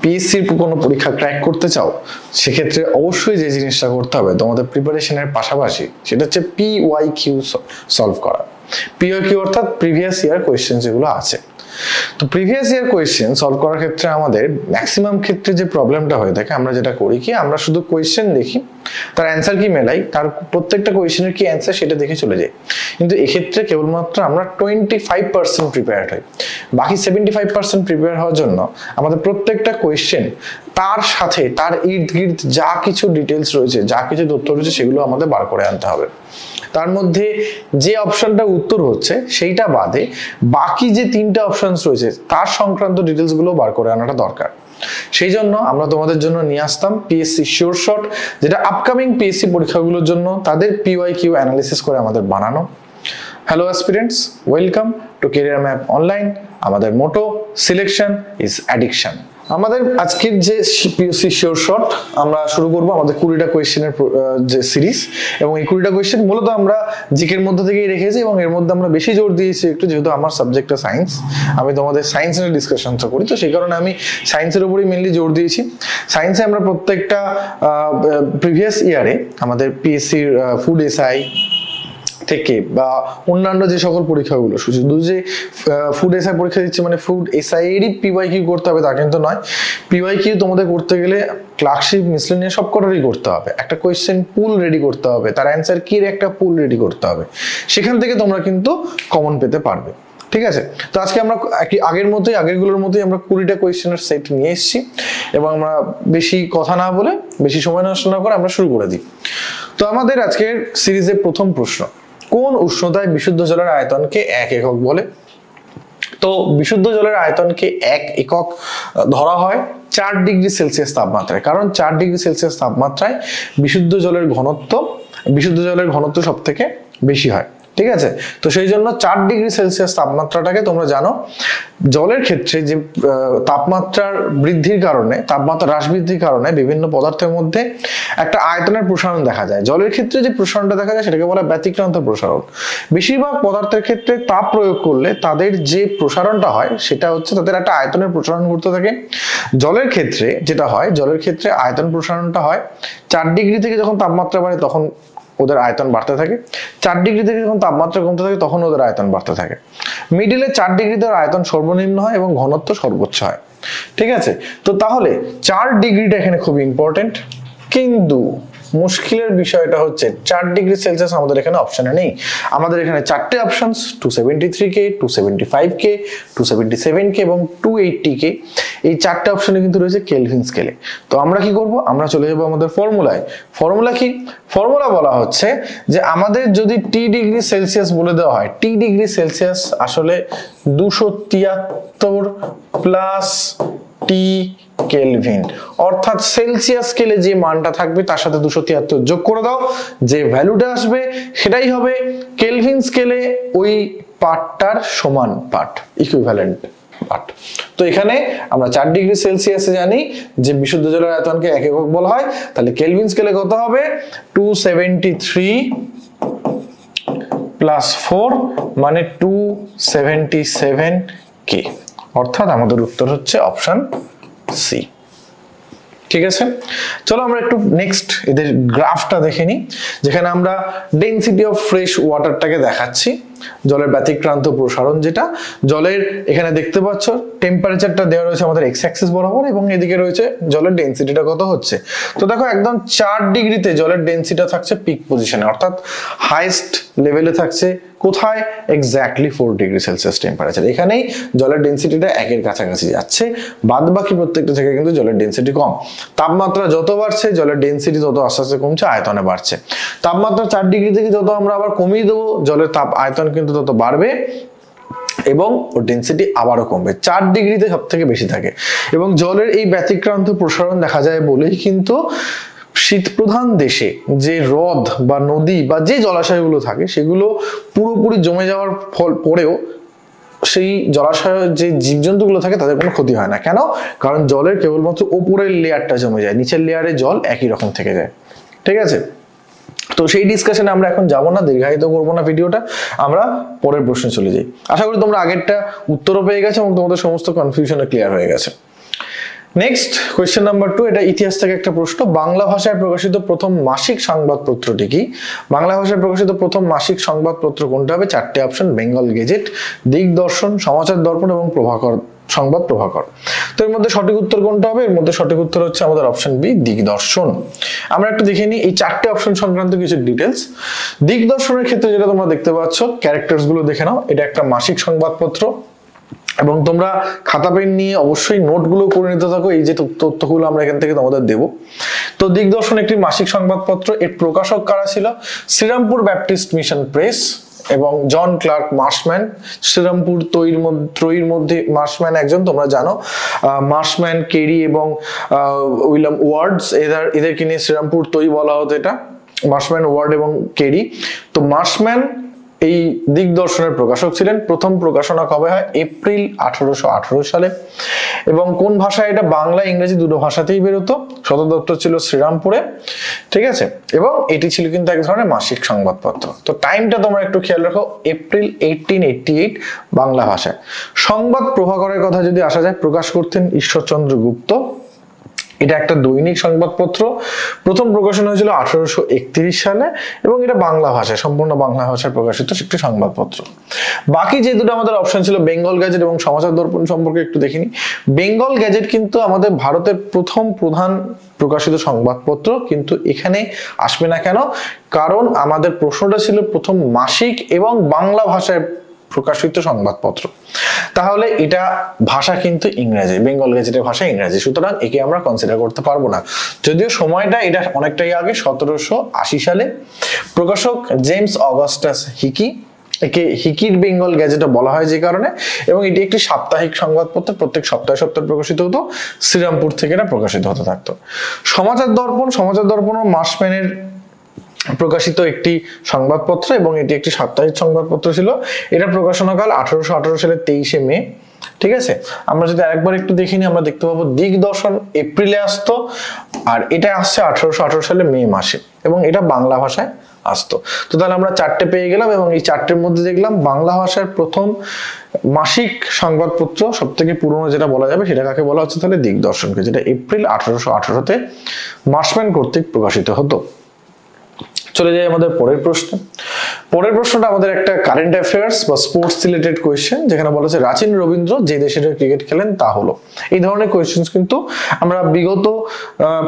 পিএসসির কোনো পরীক্ষা ক্র্যাক করতে চাও, সেক্ষেত্রে অবশ্যই যে জিনিসটা করতে হবে তোমাদের প্রিপারেশনের পাশাপাশি, সেটা হচ্ছে পিওয়াইকিউ সলভ করা। পিওয়াইকিউ অর্থাৎ প্রিভিয়াস ইয়ার কোয়েশ্চেন যেগুলো আছে। তো প্রিভিয়াস ইয়ার কোয়েশ্চেন সলভ করার ক্ষেত্রে আমাদের ম্যাক্সিমাম ক্ষেত্রে যে প্রবলেমটা হয়ে থাকে, আমরা যেটা করি কি, আমরা শুধু কোয়েশ্চেন দেখি, তার অ্যান্সার কি মেলাই, তার প্রত্যেকটা কোয়েশ্চেনের কি অ্যান্সার সেটা দেখে চলে যাই। কিন্তু এক্ষেত্রে কেবলমাত্র আমরা 25% প্রিপেয়ার্ড হই। বাকি 75% প্রিপেয়ার হওয়ার জন্য আমাদের প্রত্যেকটা কোয়েশ্চেন, তার সাথে তার ইর্দ গির্দ যা কিছু ডিটেলস রয়েছে, যা কিছু তথ্য রয়েছে, সেগুলো আমাদের বার করে আনতে হবে। তার মধ্যে যে অপশনটা উত্তর হচ্ছে সেইটা বাদে বাকি যে তিনটা অপশনস রয়েছে তার সংক্রান্ত ডিটেলস গুলো বার করে আনাটা দরকার। সেই জন্য আমরা তোমাদের জন্য নিয়ে আসতাম পিএসসি শিওর শট, যেটা আপকামিং পিএসসি পরীক্ষাগুলোর জন্য তাদের পিওয়াইকিউ অ্যানালিসিস করে আমাদের বানানো। Hello aspirants, welcome to career map online. আমাদের মোটো সিলেকশন ইজ অ্যাডিকশন। আমাদের আজকের যে পিএসসি শিওর শট আমরা শুরু করব আমাদের 20টা কোয়েশ্চেনের যে সিরিজ, এবং এই 20টা কোয়েশ্চেন মূলত আমরা জিকের মধ্যে থেকেই রেখেছি, এবং এর মধ্যে আমরা বেশি জোর দিয়েছি একটু, যেহেতু আমার সাবজেক্টটা সায়েন্স, আমি তোমাদের সায়েন্সের ডিসকাশনটা করি, তো সেই কারণে আমি সায়েন্সের উপরই মেনলি জোর দিয়েছি। সায়েন্সে আমরা প্রত্যেকটা প্রিভিয়াস ইয়ারে আমাদের পিএসসির ফুড এসআই থেকে বা অন্যান্য যে সকল পরীক্ষাগুলো, শুধু যে ফুড এসআই পরীক্ষা দিচ্ছে মানে ফুড এসআই এরই পিওয়াইকিউ করতে হবে তা কিন্তু নয়। পিওয়াইকিউ তোমাদের করতে গেলে ক্লার্কশিপ, মিসলেনিয়াস সব কটারই করতে হবে। একটা কোয়েশ্চেন পুল রেডি করতে হবে, তার অ্যান্সার কি একটা পুল রেডি করতে হবে, সেখান থেকে তোমরা কিন্তু কমন পেতে পারবে। ঠিক আছে, তো আজকে আমরা আগেরগুলোর মতোই আমরা 20টা কোয়েশ্চেনের সেট নিয়ে এসেছি, এবং আমরা বেশি কথা না বলে, বেশি সময় নষ্ট না করে আমরা শুরু করে দিই। তো আমাদের আজকের সিরিজের প্রথম প্রশ্ন, কোন উষ্ণতায় বিশুদ্ধ জলের আয়তনকে 1 একক বলে? তো বিশুদ্ধ জলের আয়তনকে 1 একক ধরা হয় 4 ডিগ্রি সেলসিয়াস তাপমাত্রায়, কারণ 4 ডিগ্রি সেলসিয়াস তাপমাত্রায় বিশুদ্ধ জলের ঘনত্ব সব থেকে বেশি হয়। ঠিক আছে, তো সেই জন্য 4 ডিগ্রি সেলসিয়াস তাপমাত্রাটাকে তোমরা জানো, জলের ক্ষেত্রে যে তাপমাত্রা হ্রাস বৃদ্ধির কারণে বিভিন্ন পদার্থের মধ্যে একটা আয়তনের প্রসারণ দেখা যায়। জলের ক্ষেত্রে যে প্রসারণটা দেখা যায় সেটাকে বলা ব্যতিক্রান্ত প্রসারণ। বেশিরভাগ পদার্থের ক্ষেত্রে তাপ প্রয়োগ করলে তাদের যে প্রসারণটা হয় সেটা হচ্ছে তাদের একটা আয়তনের প্রসারণ ঘটতে থাকে। জলের ক্ষেত্রে যেটা হয়, জলের ক্ষেত্রে আয়তন প্রসারণটা হয় 4 ডিগ্রি থেকে যখন তাপমাত্রা বাড়ে তখন ওদের আয়তন বাড়তে থাকে, 4 ডিগ্রি থেকে যখন তাপমাত্রা কমতে থাকে তখন ওদের আয়তন বাড়তে থাকে। মিডিলে 4 ডিগ্রিতে আয়তন সর্বনিম্ন হয় এবং ঘনত্ব সর্বোচ্চ হয়। ঠিক আছে, তো তাহলে 4 ডিগ্রিটা এখানে খুব ইম্পর্টেন্ট, কিন্তু মুশকিলের বিষয়টা হচ্ছে 4 ডিগ্রি সেলসিয়াস আমাদের এখানে অপশনে নেই। আমাদের এখানে 4টে অপশনস, 273K, 275K, 277K এবং 280K, এই 4টে অপশনে কিন্তু রয়েছে কেলভিন স্কেলে। তো আমরা কি করব, আমরা চলে যাব আমাদের ফর্মুলায়। ফর্মুলা কি? ফর্মুলা বলা হচ্ছে যে আমাদের যদি টি ডিগ্রি সেলসিয়াস বলে দেওয়া হয়, টি ডিগ্রি সেলসিয়াস আসলে 273 প্লাস টি কেলভিন, অর্থাৎ সেলসিয়াস স্কেলে যে মানটা থাকবে তার সাথে 273 যোগ করে দাও, যে ভ্যালুটা আসবে সেটাই হবে কেলভিন স্কেলে ওই পার্টটার সমান পার্ট, ইকুইভ্যালেন্ট পার্ট। তো এখানে আমরা 4 ডিগ্রি সেলসিয়াসে জানি যে বিশুদ্ধ জলের আয়তনকে 1 একক বলা হয়, তাহলে কেলভিন স্কেলে কত হবে? 273 প্লাস 4 মানে 277K, অর্থাৎ আমাদের উত্তর হচ্ছে অপশন সি। ঠিক আছে, চলো আমরা একটু নেক্সট এদের গ্রাফটা দেখে নিই, যেখানে আমরা ডেনসিটি অফ ফ্রেশ ওয়াটারটাকে দেখাচ্ছি, জলের ব্যতিক্রান্ত প্রসারণ। যেটা জলের এখানে দেখতে পাচ্ছ টেম্পারেচারটা দেওয়া রয়েছে আমাদের এক্স অ্যাক্সিস বরাবর, এবং এদিকে রয়েছে জলের ডেনসিটিটা কত হচ্ছে। তো দেখো একদম 4 ডিগ্রিতে জলের ডেনসিটিটা থাকছে পিক পজিশনে, অর্থাৎ হাইয়েস্ট লেভেলে থাকছে কোথায়? Exactly 4 degree Celsius temperature. এখানেই জলের ডেনসিটিটা 1-এর কাছাকাছি যাচ্ছে, বাদ বাকি প্রত্যেকটা জায়গায় কিন্তু জলের ডেনসিটি কম। তাপমাত্রা যত বাড়ছে জলের ডেনসিটি তত আস্তে আস্তে কমছে, আয়তনে বাড়ছে। তাপমাত্রা 4 ডিগ্রি থেকে যত আমরা আবার কমিয়ে দেবো, জলের আয়তন কিন্তু তত বাড়বে এবং ওর ডেনসিটি আবারও কমবে। 4 ডিগ্রিতে সব থেকে বেশি থাকে, এবং জলের এই ব্যতিক্রান্ত প্রসারণ দেখা যায় বলেই কিন্তু শীত প্রধান দেশে যে হ্রদ বা নদী বা যে জলাশয়গুলো থাকে সেগুলো পুরোপুরি জমে যাওয়ার পরেও সেই জলাশয়ের যে জীবজন্তুগুলো থাকে তাদের কোনো ক্ষতি হয় না। কেন? কারণ জলের কেবলমাত্র উপরের লেয়ারটা জমে যায়, নিচের লেয়ারে জল একই রকম থেকে যায়। ঠিক আছে, তো সেই ডিসকাশনে আমরা এখন যাব না, দীর্ঘায়িত করবো না ভিডিওটা, আমরা পরের প্রশ্নে চলে যাই। আশা করি তোমরা আগেরটা উত্তরও পেয়ে গেছো এবং তোমাদের সমস্ত কনফিউশনে ক্লিয়ার হয়ে গেছে। নেক্সট কোয়েশ্চেন নাম্বার 2, এটা ইতিহাস থেকে একটা প্রশ্ন। বাংলা ভাষায় প্রকাশিত প্রথম মাসিক সংবাদপত্রটি কি? বাংলা ভাষায় প্রকাশিত প্রথম মাসিক সংবাদপত্র কোনটা হবে? 4টে অপশন, বেঙ্গল গেজেট, দিগদর্শন, সমাচার দর্পণ এবং প্রভাকর, সংবাদ প্রভাকর। তো এর মধ্যে সঠিক উত্তর কোনটা হবে? এর মধ্যে সঠিক উত্তর হচ্ছে আমাদের অপশন বি, দিগদর্শন। আমরা একটু দেখে নিই এই 4টে অপশন সংক্রান্ত কিছু ডিটেলস। দিগদর্শনের ক্ষেত্রে যেটা তোমরা দেখতে পাচ্ছ, ক্যারেক্টার্স গুলো দেখে নাও। এটা একটা মাসিক সংবাদপত্র এবং তোমরা খাতা পেন নিয়ে অবশ্যই নোটগুলো করে নিতে থাকো, এই যে তথ্যগুলো আমরা এখান থেকে তোমাদের দেব। তো দিগদর্শন একটি মাসিক সংবাদপত্র। এর প্রকাশক কারা ছিল? শ্রীরামপুর ব্যাপটিস্ট মিশন প্রেস এবং জন ক্লার্ক মার্শম্যান। শ্রীরামপুর ত্রয়ীর মধ্যে মার্শম্যান একজন, তোমরা জানো। মার্শম্যান, কেরি এবং উইলিয়াম ওয়ার্ডস, এদেরকে নিয়ে শ্রীরামপুর ত্রয়ী বলা হতো। এটা মার্শম্যান, ওয়ার্ড এবং কেরি। তো মার্শম্যান এই দিগদর্শনের প্রকাশক ছিলেন। প্রথম প্রকাশনা কবে হয়? এপ্রিল 1818 সালে। এবং কোন ভাষায় এটা? বাংলা ইংরেজি দুটো ভাষাতেই বেরোতো। সদর দপ্তর ছিল শ্রীরামপুরে, ঠিক আছে। এবং এটি ছিল কিন্তু এক ধরনের মাসিক সংবাদপত্র। তো টাইমটা তোমরা একটু খেয়াল রাখো, এপ্রিল 1888, বাংলা ভাষায়। সংবাদ প্রভাকরের কথা যদি আসা যায়, প্রকাশ করতেন ঈশ্বরচন্দ্র গুপ্ত। এটা একটা দৈনিক সংবাদপত্র। প্রথম প্রকাশনা হয়েছিল 1831 সালে এবং এটা বাংলা ভাষায়, সম্পূর্ণ বাংলা ভাষায় প্রকাশিত একটি সংবাদপত্র। বাকি যে দুটো আমাদের অপশন ছিল, বেঙ্গল গ্যাজেট এবং সমাচার দর্পণ, সম্পর্কে একটু দেখিনি। বেঙ্গল গ্যাজেট কিন্তু আমাদের ভারতের প্রথম প্রধান প্রকাশিত সংবাদপত্র, কিন্তু এখানে আসবে না কেন? কারণ আমাদের প্রশ্নটা ছিল প্রথম মাসিক এবং বাংলা ভাষায় প্রকাশিত সংবাদপত্র। তাহলে এটা ভাষা কিন্তু ইংরেজি, বেঙ্গল গেজেটের ভাষা ইংরেজি, সুতরাং একে আমরা কনসিডার করতে পারবো না। যদিও সময়টা এটা অনেকটাই আগে, 1780 সালে। প্রকাশক জেমস অগাস্টাস হিকি। একে হিকির বেঙ্গল গ্যাজেটও বলা হয় যে কারণে। এবং এটি একটি সাপ্তাহিক সংবাদপত্র, প্রত্যেক সপ্তাহে সপ্তাহে প্রকাশিত হতো। শ্রীরামপুর থেকে এটা প্রকাশিত হতে থাকতো। সমাচার দর্পণ, সমাচার দর্পণ ও মার্শম্যানের প্রকাশিত একটি সংবাদপত্র এবং এটি একটি সাপ্তাহিক সংবাদপত্র ছিল। এটা প্রকাশনাকাল 1818 সালের 23শে মে, ঠিক আছে। আমরা যদি আরেকবার একটু দেখে নিই, আমরা দেখতে পাবো দিগদর্শন এপ্রিলে আসতো আর এটা আসছে 1818 সালে মে মাসে এবং এটা বাংলা ভাষায় আসতো। তো তাহলে আমরা 4টে পেয়ে গেলাম এবং এই 4টের মধ্যে দেখলাম বাংলা ভাষার প্রথম মাসিক সংবাদপত্র সব থেকে পুরনো যেটা বলা যাবে সেটা কাকে বলা হচ্ছে? তাহলে দিগদর্শনকে, যেটা এপ্রিল 1818-তে মার্শম্যান কর্তৃক প্রকাশিত হতো। চলে যাই আমাদের পরের প্রশ্ন। পরের প্রশ্নটা আমাদের একটা কারেন্ট অ্যাফেয়ার্স বা স্পোর্টস রিলেটেড কোয়েশ্চেন, যেখানে বলা হচ্ছে রাচিন রবীন্দ্র যে দেশের ক্রিকেট খেলেন তা হলো। এই ধরনের কোয়েশ্চেন কিন্তু আমরা বিগত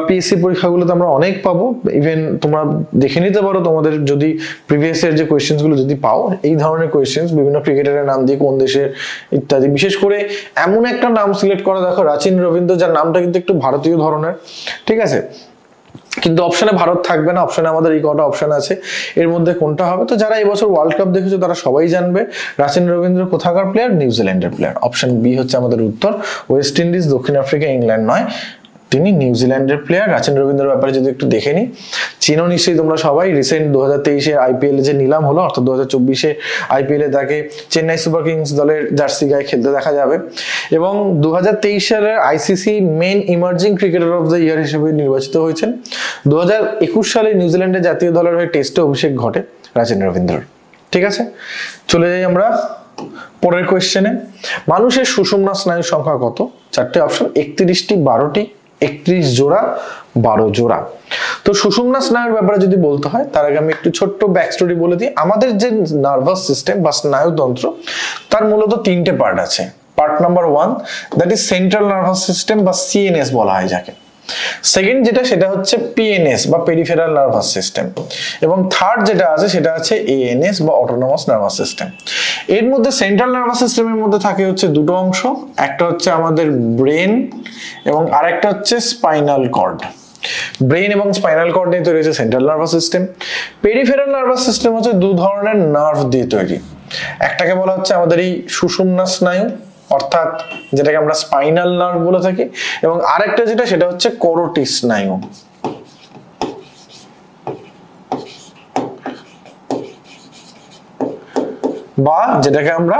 পিএসসি পরীক্ষাগুলোতে আমরা অনেক পাবো। ইভেন তোমরা দেখে নিতে পারো তোমাদের যদি প্রিভিয়াস ইয়ার যে কোয়েশ্চেন গুলো যদি পাও, এই ধরনের কোয়েশ্চেন বিভিন্ন ক্রিকেটারের নাম দিয়ে কোন দেশের ইত্যাদি, বিশেষ করে এমন একটা নাম সিলেক্ট করা দেখো রাচিন রবীন্দ্র, যার নামটা কিন্তু একটু ভারতীয় ধরনের, ঠিক আছে। কিন্তু অপশনে ভারত থাকবে না, অপশনে আমাদের এই কটা অপশন আছে, এর মধ্যে কোনটা হবে? তো যারা এবছর ওয়ার্ল্ড কাপ দেখেছো তারা সবাই জানবে রাচিন রবীন্দ্র কোথাকার প্লেয়ার? নিউজিল্যান্ডের প্লেয়ার। অপশন বি হচ্ছে আমাদের উত্তর। ওয়েস্ট ইন্ডিজ, দক্ষিণ আফ্রিকা, ইংল্যান্ড নয়, তিনি নিউজিল্যান্ডের প্লেয়ার। রাচিন রবীন্দ্রের ব্যাপারে যদি একটু দেখে নিই, চিনো নিশ্চয়ই তোমরা সবাই। রিসেন্ট 2023-এ আইপিএল যে নিলাম হলো, অর্থাৎ 2024-এ আইপিএলে তাকে চেন্নাই সুপার কিংস দলের জার্সি গায়ে খেলতে দেখা যাবে এবং 2023 সালের ICC men emerging cricketer of the year হিসেবে নির্বাচিত হয়েছেন। 2021 সালে নিউজিল্যান্ডের জাতীয় দলের হয়ে টেস্টে অভিষেক ঘটে রাচিন রবীন্দ্রর, ঠিক আছে। চলে যাই আমরা পরের কোয়েশ্চেনে। মানুষের সুষুম্না স্নায়ুর সংখ্যা কত? 4টে অপশন, 31টি, 12টি, 31 জোড়া, 12 জোড়া। তো সুষুম্না স্নায়ুর ব্যাপারে যদি বলতে হয় তার আগে আমি একটু ছোট্ট ব্যাক স্টোরি বলে দিই। আমাদের যে নার্ভাস সিস্টেম বা স্নায়ুতন্ত্র, তার মূলত 3টে পার্ট আছে। Part number 1, that is central nervous system বা সিএনএস বলা হয় যাকে। সেকেন্ড যেটা, সেটা হচ্ছে পিএনএস বা পেরিফেরাল নার্ভাস সিস্টেম, এবং থার্ড যেটা আছে সেটা আছে এএনএস বা অটোনমাস নার্ভাস সিস্টেম। এর মধ্যে সেন্ট্রাল নার্ভাস সিস্টেমের মধ্যে থাকে হচ্ছে দুটো অংশ, একটা হচ্ছে আমাদের ব্রেন এবং আরেকটা হচ্ছে স্পাইনাল কর্ড। ব্রেন এবং স্পাইনাল কর্ড নিয়ে তৈরি হচ্ছে central nervous system. Peripheral nervous system হচ্ছে দু ধরনের নার্ভ দিয়ে তৈরি। একটাকে বলা হচ্ছে আমাদের এই সুষুম্না স্নায়ু, অর্থাৎ যেটাকে আমরা স্পাইনাল নার্ভ বলে থাকি, এবং আরেকটা যেটা সেটা হচ্ছে করোটিস স্নায়ু। বা যেটাকে আমরা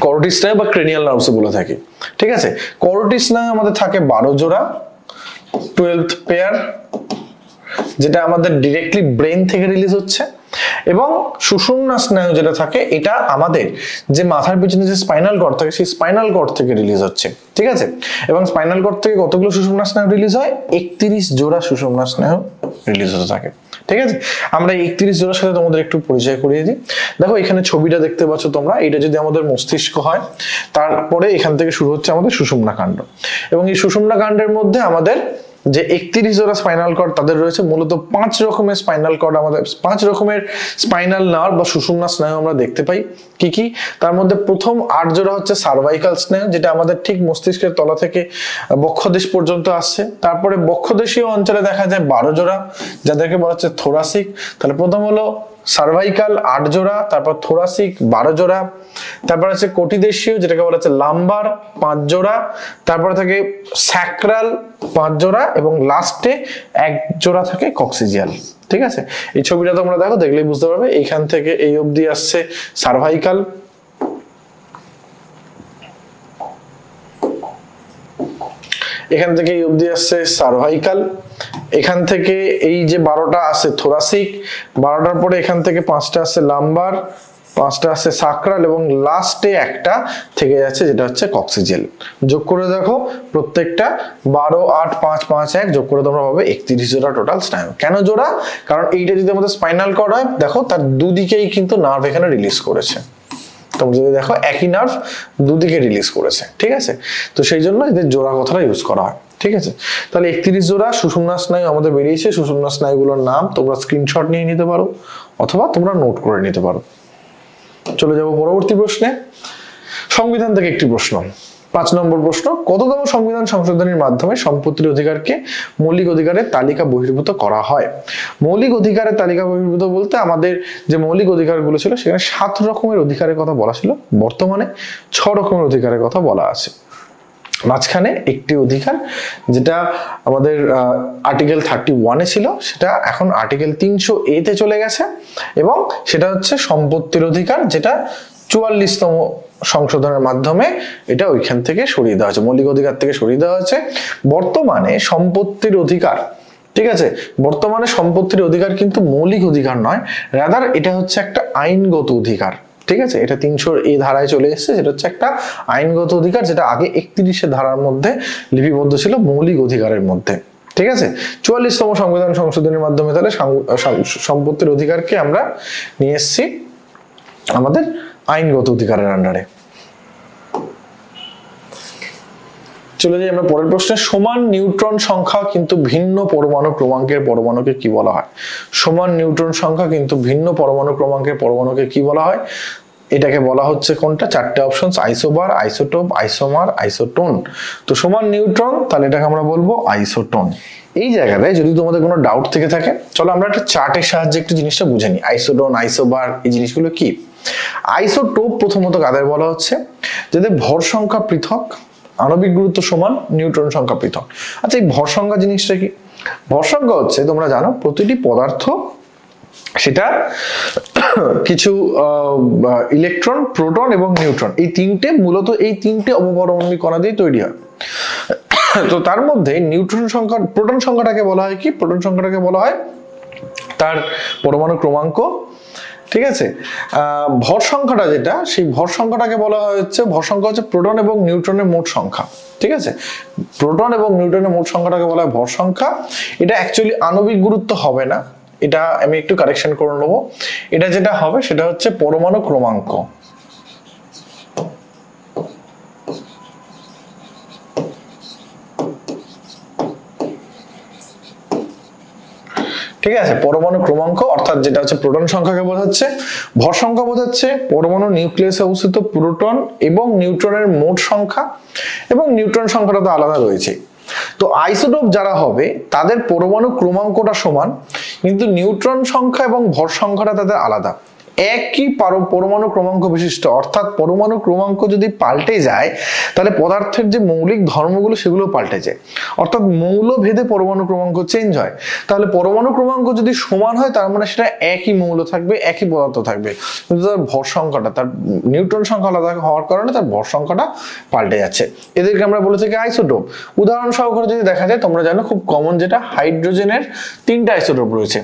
করোটিস স্নায়ু বা ক্রেনিয়াল নার্ভস বলে থাকি, ঠিক আছে। করোটিস স্নায়ু আমাদের থাকে 12 জোড়া, 12th পেয়ার, যেটা আমাদের ডিরেক্টলি ব্রেন থেকে রিলিজ হচ্ছে। এবং সুষুম্না স্নায়ু যেটা থাকে এটা আমাদের যে মাথার পিছনে যে স্পাইনাল কর্ড থাকে সেই স্পাইনাল কর্ড থেকে রিলিজ হচ্ছে, ঠিক আছে। এবং স্পাইনাল কর্ড থেকে কতগুলো সুষুম্না স্নায়ু রিলিজ হয়? 31 জোড়া সুষুম্না স্নায়ু রিলিজ হতে থাকে, ঠিক আছে। আমরা 31 জোড়ার সাথে তোমাদের একটু পরিচয় করিয়ে দিই। দেখো এখানে ছবিটা দেখতে পাচ্ছ তোমরা, এটা যদি আমাদের মস্তিষ্ক হয়, তারপরে এখান থেকে শুরু হচ্ছে আমাদের সুষুম্না কাণ্ড। এবং এই সুষুম্না কাণ্ডের মধ্যে আমাদের যে 31 জোড়া স্পাইনাল কর্ড তাদের রয়েছে মূলত 5 রকমের স্পাইনাল কর্ড, আমাদের 5 রকমের স্পাইনাল নার্ভ বা সুষুম্না স্নায়ু আমরা দেখতে পাই। কি কি? তার মধ্যে প্রথম 8 জোড়া হচ্ছে সার্ভাইকাল স্নায়ু, যেটা আমাদের ঠিক মস্তিষ্কের তলা থেকে বক্ষদেশ পর্যন্ত আসছে। তারপরে বক্ষদেশীয় অঞ্চলে দেখা যায় 12 জোড়া, যাদেরকে বলা হচ্ছে থোরাসিক। তাহলে প্রথম হলো সার্ভাইকাল 8 জোড়া, তারপর থোরাসিক 12 জোড়া, তারপর আছে কোটিদেশীয় যেটাকে বলা হচ্ছে লাম্বার 5 জোড়া, তারপরে থাকে স্যাক্রাল 5 জোড়া এবং লাস্টে 1 জোড়া থাকে কক্সিজিয়াল, ঠিক আছে। এই ছবিটা তোমরা দেখো, দেখলেই বুঝতে পারবে। এইখান থেকে এই অবধি আসছে সার্ভাইকাল, এখান থেকে এই অবধি আসছে সার্ভাইকাল, এখান থেকে এই যে 12টা আছে থোরাসিক, 12টার পরে এখান থেকে 5টা আছে লাম্বার, 5টা আছে সাক্রাল এবং লাস্টে একটা থেকে যাচ্ছে যেটা হচ্ছে কক্সিজিয়াল। যোগ করে দেখো প্রত্যেকটা 12, 8, 5, 5, 1 যোগ করে তোমরা পাবে 31 জোড়া টোটাল স্নায়ু। কেন জোড়া? কারণ এইটা যদি আমাদের স্পাইনাল কর্ড হয়, দেখো তার দুদিকেই কিন্তু নার্ভ এখানে রিলিজ করেছে। তোমরা যদি দেখো একই নার্ভ দুদিকে রিলিজ করেছে, ঠিক আছে। তো সেই জন্য এদের জোড়া কথাটা ইউজ করা হয়, ঠিক আছে। তাহলে 31 জোড়া সুষুম্না স্নায়ু আমাদের বেরিয়েছে। সুষুম্না স্নায়ুগুলোর নাম তোমরা স্ক্রিনশট নিয়ে নিতে পারো অথবা তোমরা নোট করে নিতে পারো। চলে যাব পরবর্তী প্রশ্নে। সংবিধান থেকে একটি প্রশ্ন, 5 নম্বর প্রশ্ন। কততম সংবিধান সংশোধনীর মাধ্যমে সম্পত্তির অধিকারকে মৌলিক অধিকারের তালিকা বহির্ভূত করা হয়? মৌলিক অধিকারের তালিকা বহির্ভূত বলতে আমাদের যে মৌলিক অধিকারগুলো ছিল সেখানে 7 রকমের অধিকারের কথা বলা ছিল, বর্তমানে 6 রকমের অধিকারের কথা বলা আছে। মাঝখানে একটি অধিকার যেটা আমাদের আর্টিকেল 31-এ ছিল, সেটা এখন আর্টিকেল 300A-তে চলে গেছে এবং সেটা হচ্ছে সম্পত্তির অধিকার, যেটা 44তম সংশোধনের মাধ্যমে এটা ওইখান থেকে সরিয়ে দেওয়া হয়েছে, মৌলিক অধিকার থেকে সরিয়ে দেওয়া হয়েছে। বর্তমানে সম্পত্তির অধিকার, ঠিক আছে, বর্তমানে সম্পত্তির অধিকার কিন্তু মৌলিক অধিকার নয়, রাদার এটা হচ্ছে একটা আইনগত অধিকার, ঠিক আছে। এটা 300A ধারায় চলে এসেছে, যেটা হচ্ছে একটা আইনগত অধিকার, যেটা আগে 31 ধারার মধ্যে লিপিবদ্ধ ছিল মৌলিক অধিকারের মধ্যে, ঠিক আছে। 44তম সংবিধান সংশোধনের মাধ্যমে তাহলে সম্পত্তির অধিকারকে আমরা নিয়ে এসেছি আমাদের আইনগত অধিকারের আন্ডারে। চলে যাই আমরা পরের প্রশ্নে। সমান নিউট্রন সংখ্যা কিন্তু ভিন্ন পরমাণু ক্রমাঙ্কের পরমাণুকে কি বলা হয়? সমান নিউট্রন সংখ্যা কিন্তু ভিন্ন পরমাণু ক্রমাঙ্কের পরমাণুকে কি বলা হয়? এটাকে বলা হচ্ছে কোনটা? 4টে option, isobar, isotope, isomer, isotone. তো সমান নিউট্রন, তাহলে এটাকে আমরা বলবো আইসোটোন। এই জায়গাটায় যদি তোমাদের কোনো ডাউট থেকে থাকে, চলো আমরা একটা চার্টের সাহায্যে একটু জিনিসটা বুঝে নিই। আইসোটোন, আইসোবার এই জিনিসগুলো কি? আইসোটোপ প্রথমত কাদের বলা হচ্ছে? যাদের ভর সংখ্যা পৃথক, আণবিক গুরুত্ব সমান, নিউট্রন সংখ্যা পৃথক। আচ্ছা, এই ভর সংখ্যা জিনিসটা কি? ভর সংখ্যা হচ্ছে, তোমরা জানো প্রতিটি পদার্থ সেটা কিছু ইলেকট্রন, প্রোটন এবং নিউট্রন, এই তিনটে মূলত এই তিনটে অবপারমাণবিক কণা দিয়ে তৈরি হয়। তো তার মধ্যে নিউট্রন সংখ্যা, প্রোটন সংখ্যাটাকে বলা হয় কি? প্রোটন সংখ্যাটাকে বলা হয় তার পরমাণু ক্রমাঙ্ক, ঠিক আছে। ভর সংখ্যাটা যেটা, সেই ভর সংখ্যাটাকে বলা হচ্ছে, ভর সংখ্যা হচ্ছে প্রোটন এবং নিউট্রনের মোট সংখ্যা, ঠিক আছে। প্রোটন এবং নিউট্রনের মোট সংখ্যাটাকে বলা হয় ভর সংখ্যা। এটা অ্যাকচুয়ালি আণবিক গুরুত্ব হবে না, এটা আমি একটু কারেকশন করে নেবো। এটা যেটা হবে সেটা হচ্ছে পরমাণু ক্রমাঙ্ক, ঠিক আছে। পরমাণু ক্রমাঙ্ক অর্থাৎ যেটা হচ্ছে প্রোটন সংখ্যাকে বোঝাচ্ছে, ভর সংখ্যা বোঝাচ্ছে পরমাণু নিউক্লিয়াসে অবস্থিত প্রোটন এবং নিউট্রনের মোট সংখ্যা, এবং নিউট্রন সংখ্যাটা তো আলাদা রয়েছে। তো আইসোটোপ যারা হবে তাদের পরমাণু ক্রমাঙ্কটা সমান, কিন্তু নিউট্রন সংখ্যা এবং ভর সংখ্যাটা তাদের আলাদা। একই পরমাণু ক্রমাঙ্ক বিশিষ্ট, অর্থাৎ পরমাণু ক্রমাঙ্ক যদি পাল্টে যায় তাহলে পদার্থের যে মৌলিক ধর্মগুলো সেগুলো পাল্টে যায়, অর্থাৎ মৌল ভেদে পরমাণু ক্রমাঙ্ক চেঞ্জ হয়। তাহলে পরমাণু ক্রমাঙ্ক যদি সমান হয় তার মানে সেটা একই মৌল থাকবে, একই পদার্থ থাকবে, কিন্তু তার ভর সংখ্যাটা, তার নিউট্রন সংখ্যা আলাদা হওয়ার কারণে তার ভর সংখ্যাটা পাল্টে যাচ্ছে। এদেরকে আমরা বলে থাকি আইসোটোপ। উদাহরণ সহকারে যদি দেখা যায়, তোমরা জানো খুব কমন যেটা হাইড্রোজেনের 3টা আইসোটোপ রয়েছে,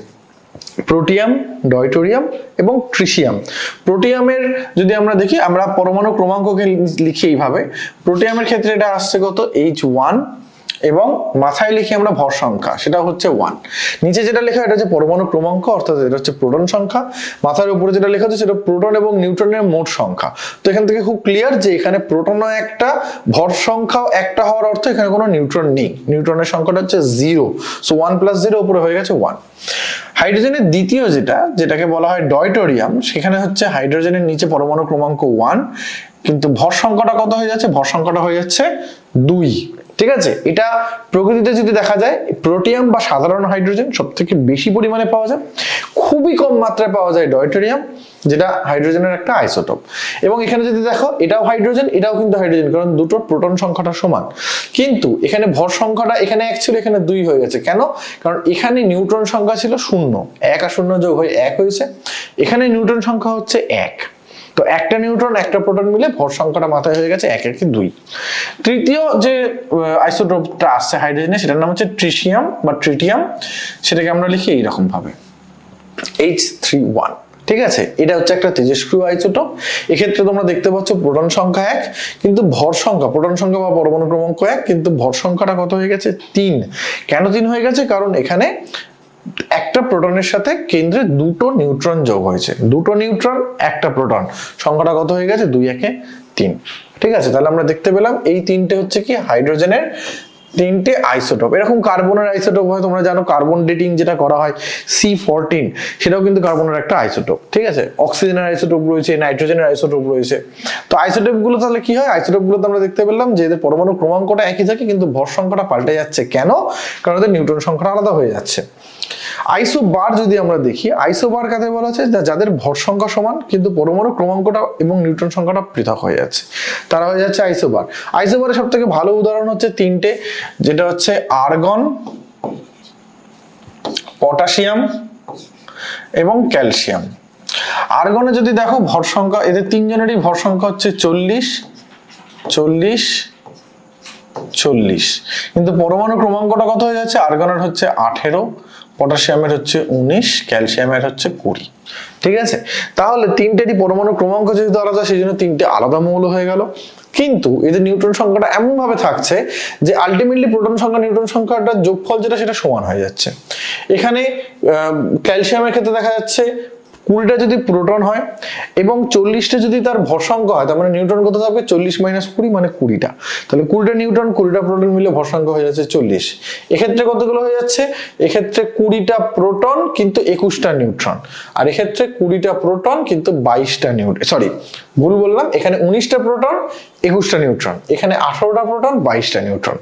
প্রোটিয়াম, ডয়টোরিয়াম এবং ট্রিশিয়াম। প্রোটিয়ামের যদি আমরা দেখি, আমরা পরমাণু ক্রমাঙ্ককে লিখি এইভাবে। প্রোটিয়ামের ক্ষেত্রে এটা আসছে কত, H1, এবং মাথায় লিখি আমরা ভর সংখ্যা, সেটা হচ্ছে 1। নিচে যেটা লেখা এটা হচ্ছে পরমাণু ক্রমাঙ্ক, অর্থাৎ এটা হচ্ছে প্রোটন সংখ্যা। মাথার উপরে যেটা লেখা আছে সেটা প্রোটন এবং নিউট্রনের মোট সংখ্যা। তো এখান থেকে খুব ক্লিয়ার যে এখানে প্রোটনও একটা, ভর সংখ্যাও একটা হওয়ার অর্থ এখানে কোনো নিউট্রন নেই। নিউট্রনের সংখ্যাটা হচ্ছে 0, সো 1 + 0 উপরে হয়ে গেছে 1। হাইড্রোজেনের দ্বিতীয় যেটাকে বলা হয় ডয়টোরিয়াম, সেখানে হচ্ছে হাইড্রোজেনের নিচে পরমাণু ক্রমাঙ্ক 1, কিন্তু ভর সংখ্যাটা কত হয়ে যাচ্ছে, ভর সংখ্যাটা হয়ে যাচ্ছে 2। ঠিক আছে, এটা প্রকৃতিতে যদি দেখা যায় প্রোটিয়াম বা সাধারণ হাইড্রোজেন সবথেকে বেশি পরিমাণে পাওয়া যায়, খুবই কম মাত্রায় পাওয়া যায় ডয়টোরিয়াম, যেটা হাইড্রোজেনের একটা আইসোটোপ। এবং এখানে যদি দেখো এটাও হাইড্রোজেন, এটাও কিন্তু হাইড্রোজেন, কারণ দুটোর প্রোটন সংখ্যাটা সমান। কিন্তু এখানে ভর সংখ্যাটা এখানে 1 ছিল, এখানে 2 হয়ে গেছে। কেন? কারণ এখানে নিউট্রন সংখ্যা ছিল 0, 1 আর 0 যোগ হয়ে 1 হয়েছে। এখানে নিউট্রন সংখ্যা হচ্ছে 1, তো একটা নিউট্রন একটা প্রোটন মিলে ভর সংখ্যাটা মাথায় হয়ে গেছে 1 × 2। তৃতীয় যে আইসোটোপটা আসছে হাইড্রোজেনের, সেটার নাম হচ্ছে ট্রিশিয়াম বা ট্রিটিয়াম। সেটাকে আমরা লিখি এইরকম ভাবে, H31। ঠিক আছে, এটা হচ্ছে একটা তেজস্ক্রিয় আইসোটোপ। এক্ষেত্রে তোমরা দেখতে পাচ্ছ প্রোটন সংখ্যা 1, কিন্তু ভর সংখ্যা, প্রোটন সংখ্যা বা পরমাণু ক্রমাঙ্ক 1, কিন্তু ভর সংখ্যাটা কত হয়ে গেছে, 3। কেন 3 হয়ে গেছে? কারণ এখানে একটা প্রোটনের সাথে কেন্দ্রে দুটো নিউট্রন যোগ হয়েছে, দুটো নিউট্রন একটা প্রোটন, সংখ্যাটা কত হয়ে গেছে, 2 × 3। ঠিক আছে, তাহলে আমরা দেখতে পেলাম এই তিনটে হচ্ছে কি হাইড্রোজেনের 3টে আইসোটোপ। এরকম কার্বনের আইসোটোপ হয়, তোমরা জানো কার্বন ডেটিং যেটা করা হয় C14, সেটাও কিন্তু কার্বনের একটা আইসোটোপ। ঠিক আছে, অক্সিজেনের আইসোটোপ রয়েছে, নাইট্রোজেনের আইসোটোপ রয়েছে। তো আইসোটোপ গুলো তাহলে কি হয়, আইসোটোপ গুলোতে আমরা দেখতে পেলাম যে এদের পরমাণু ক্রমাঙ্কটা একই থাকে, কিন্তু ভর সংখ্যাটা পাল্টে যাচ্ছে। কেন? কারণ এদের নিউট্রন সংখ্যাটা আলাদা হয়ে যাচ্ছে। আইসোবার যদি আমরা দেখি, আইসোবার কাকে বলা হচ্ছে, যাদের ভর সংখ্যা সমান কিন্তু পরমাণু ক্রমাঙ্কটা এবং নিউট্রন সংখ্যাটা পৃথক হয়ে যাচ্ছে, তারা হয়ে যাচ্ছে আইসোবার। আইসোবারের সব থেকে ভালো উদাহরণ হচ্ছে 3টে, যেটা হচ্ছে আর্গন, পটাশিয়াম এবং ক্যালসিয়াম। আর্গনে যদি দেখো ভর সংখ্যা, এদের তিনজনেরই ভর সংখ্যা হচ্ছে 40, 40, 40, কিন্তু পরমাণু ক্রমাঙ্কটা কত হয়ে যাচ্ছে, আর্গনের হচ্ছে 18, পটাশিয়ামের হচ্ছে 19, ক্যালসিয়ামের হচ্ছে 20। ঠিক আছে, তাহলে তিনটেরই পরমাণু ক্রমাঙ্ক যেহেতু আলাদা, সেই জন্য তিনটে আলাদা মৌল হয়ে গেল। কিন্তু এদের নিউট্রন সংখ্যাটা এমন ভাবে থাকছে যে আলটিমেটলি প্রোটন সংখ্যা নিউট্রন সংখ্যাটার যোগফল যেটা, সেটা সমান হয়ে যাচ্ছে। এখানে ক্যালসিয়ামের ক্ষেত্রে দেখা যাচ্ছে 20টা যদি প্রোটন হয় এবং 40টা যদি তার ভর সংখ্যা হয়, তার মানে নিউট্রন কত থাকবে, 40 - 20 মানে 20টা। তাহলে 20টা নিউট্রন 20টা প্রোটন মিলে ভর সংখ্যা হয়ে যাচ্ছে 40। এক্ষেত্রে কতগুলো হয়ে যাচ্ছে, এক্ষেত্রে 20টা প্রোটন কিন্তু 21টা নিউট্রন, আর এক্ষেত্রে 20টা প্রোটন কিন্তু 22টা নিউট্রন, সরি ভুল বললাম, এখানে 19টা প্রোটন 21টা নিউট্রন, এখানে 18টা প্রোটন 22টা নিউট্রন।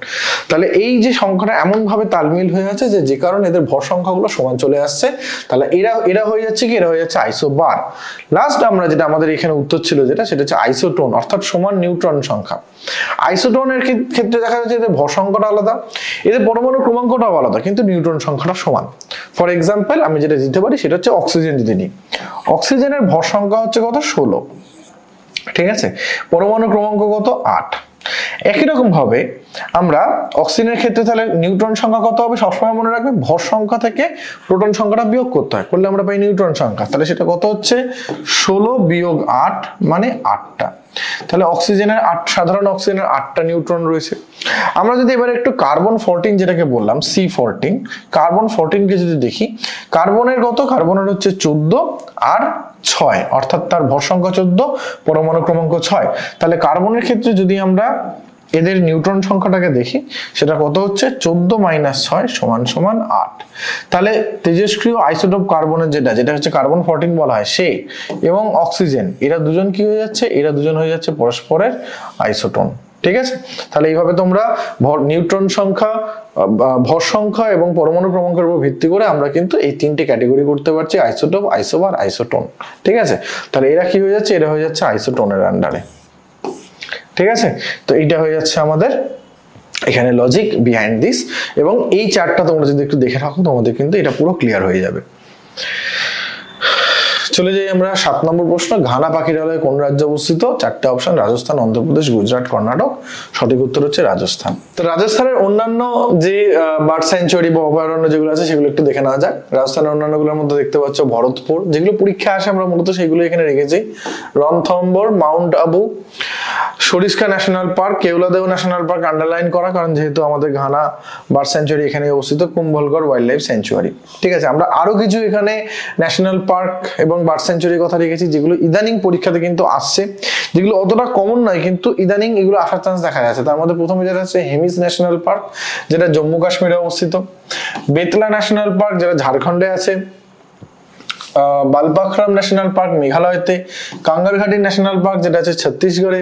তাহলে এই যে সংখ্যাটা এমন ভাবে তালমিল হয়ে আছে যে কারণে এদের ভর সংখ্যাগুলো সমান চলে আসছে। তাহলে এরা হয়ে যাচ্ছে কি, এরা হয়ে যাচ্ছে আইসোবার। লাস্ট আমরা যেটা আমাদের এখানে উত্তর ছিল যেটা, সেটা হচ্ছে আইসোটোন, অর্থাৎ সমান নিউট্রন সংখ্যা। আইসোটোনের ক্ষেত্রে দেখা যাচ্ছে এদের ভর সংখ্যাটা আলাদা, এদের পরমাণু ক্রমাঙ্কটাও আলাদা, কিন্তু নিউট্রন সংখ্যাটা সমান। ফর এক্সাম্পল আমি যেটা দিতে পারি সেটা হচ্ছে অক্সিজেন যদি নিই, অক্সিজেনের ভর সংখ্যা হচ্ছে কত, 16। ঠিক আছে, পরমাণু ক্রমাঙ্ক কত, 8। একই রকম ভাবে আমরা অক্সিজেনের ক্ষেত্রে তাহলে নিউট্রন সংখ্যা কত হবে, সবসময় মনে রাখবে ভর সংখ্যা থেকে প্রোটন সংখ্যাটা বিয়োগ করতে হয়, করলে আমরা পাই নিউট্রন সংখ্যা। তাহলে সেটা কত হচ্ছে, 16 - 8 মানে 8টা। তাহলে অক্সিজেনের সাধারণ অক্সিজেনের 8টা নিউট্রন রয়েছে। আমরা যদি এবারে একটু কার্বন 14 যেটাকে বললাম C14, কার্বন 14 কে যদি দেখি, কার্বনের কত, কার্বনের হচ্ছে 14 আর 6, অর্থাৎ তার ভর সংখ্যা 14, পরমাণু ক্রমাঙ্ক 6। তাহলে কার্বনের ক্ষেত্রে যদি আমরা এদের নিউট্রন সংখ্যাটাকে দেখি, সেটা কত হচ্ছে, 14 - 6 = 8। তাহলে তেজস্ক্রিয় আইসোটোপ কার্বনের যেটা হচ্ছে কার্বন 14 বলা হয়, সে এবং অক্সিজেন, এরা দুজন কি হয়ে যাচ্ছে, এরা দুজন হয়ে যাচ্ছে পরস্পরের আইসোটোন। ঠিক আছে, তাহলে এইভাবে তোমরা নিউট্রন সংখ্যা, ভর সংখ্যা এবং পরমাণু ক্রমাঙ্কের উপর ভিত্তি করে আমরা কিন্তু এই 3টে ক্যাটাগরি করতে পারছি, আইসোটোপ, আইসোবার, আইসোটোন। ঠিক আছে, তাহলে এরা কি হয়ে যাচ্ছে, এরা হয়ে যাচ্ছে আইসোটোনের আন্ডারে। ঠিক আছে, তো এইটা হয়ে যাচ্ছে আমাদের এখানে লজিক বিহাইন্ড দিস, এবং এই চার্টটা তোমরা যদি একটু দেখে রাখো তোমাদের কিন্তু এটা পুরো ক্লিয়ার হয়ে যাবে। চলে যাই আমরা 7 নম্বর প্রশ্ন, ঘানা পাখিরালয় কোন রাজ্যে অবস্থিত? 4টে অপশন, রাজস্থান, অন্ধ্রপ্রদেশ, গুজরাট, কর্ণাটক। সঠিক উত্তর হচ্ছে রাজস্থান। তো রাজস্থানের অন্যান্য যে বার্ড স্যাংচুয়ারি বা অভয়ারণ্য যেগুলো আছে সেগুলো একটু দেখে নেওয়া যাক। রাজস্থানের অন্যান্যগুলোর মধ্যে দেখতে পাচ্ছ ভরতপুর, যেগুলো পরীক্ষায় আসে আমরা মূলত সেগুলো এখানে রেখেছি, Ranthambore, Mount Abu, Sariska national park, Keoladeo national park underline করা, কারণ যেহেতু আমাদের ঘানা বার্ড স্যাংচুয়ারি এখানে অবস্থিত, কুম্ভলগড় ওয়াইল্ড লাইফ স্যাংচুয়ারি। ঠিক আছে, আমরা আরো কিছু এখানে ন্যাশনাল পার্ক এবং বার্ড স্যাংচুয়ারির কথা রেখেছি যেগুলো ইদানিং পরীক্ষাতে কিন্তু আসছে, যেগুলো অতটা কমন নয় কিন্তু ইদানিং এগুলো আসার চান্স দেখা যাচ্ছে। তার মধ্যে প্রথমে যেটা হচ্ছে হেমিস ন্যাশনাল পার্ক, যেটা জম্মু কাশ্মীরে অবস্থিত, বেতলা ন্যাশনাল পার্ক যেটা ঝাড়খণ্ডে আছে, বালপাখরাম ন্যাশনাল পার্ক মেঘালয়তে, কাঙ্গারঘাটি ন্যাশনাল পার্ক যেটা আছে ছত্তিশগড়ে,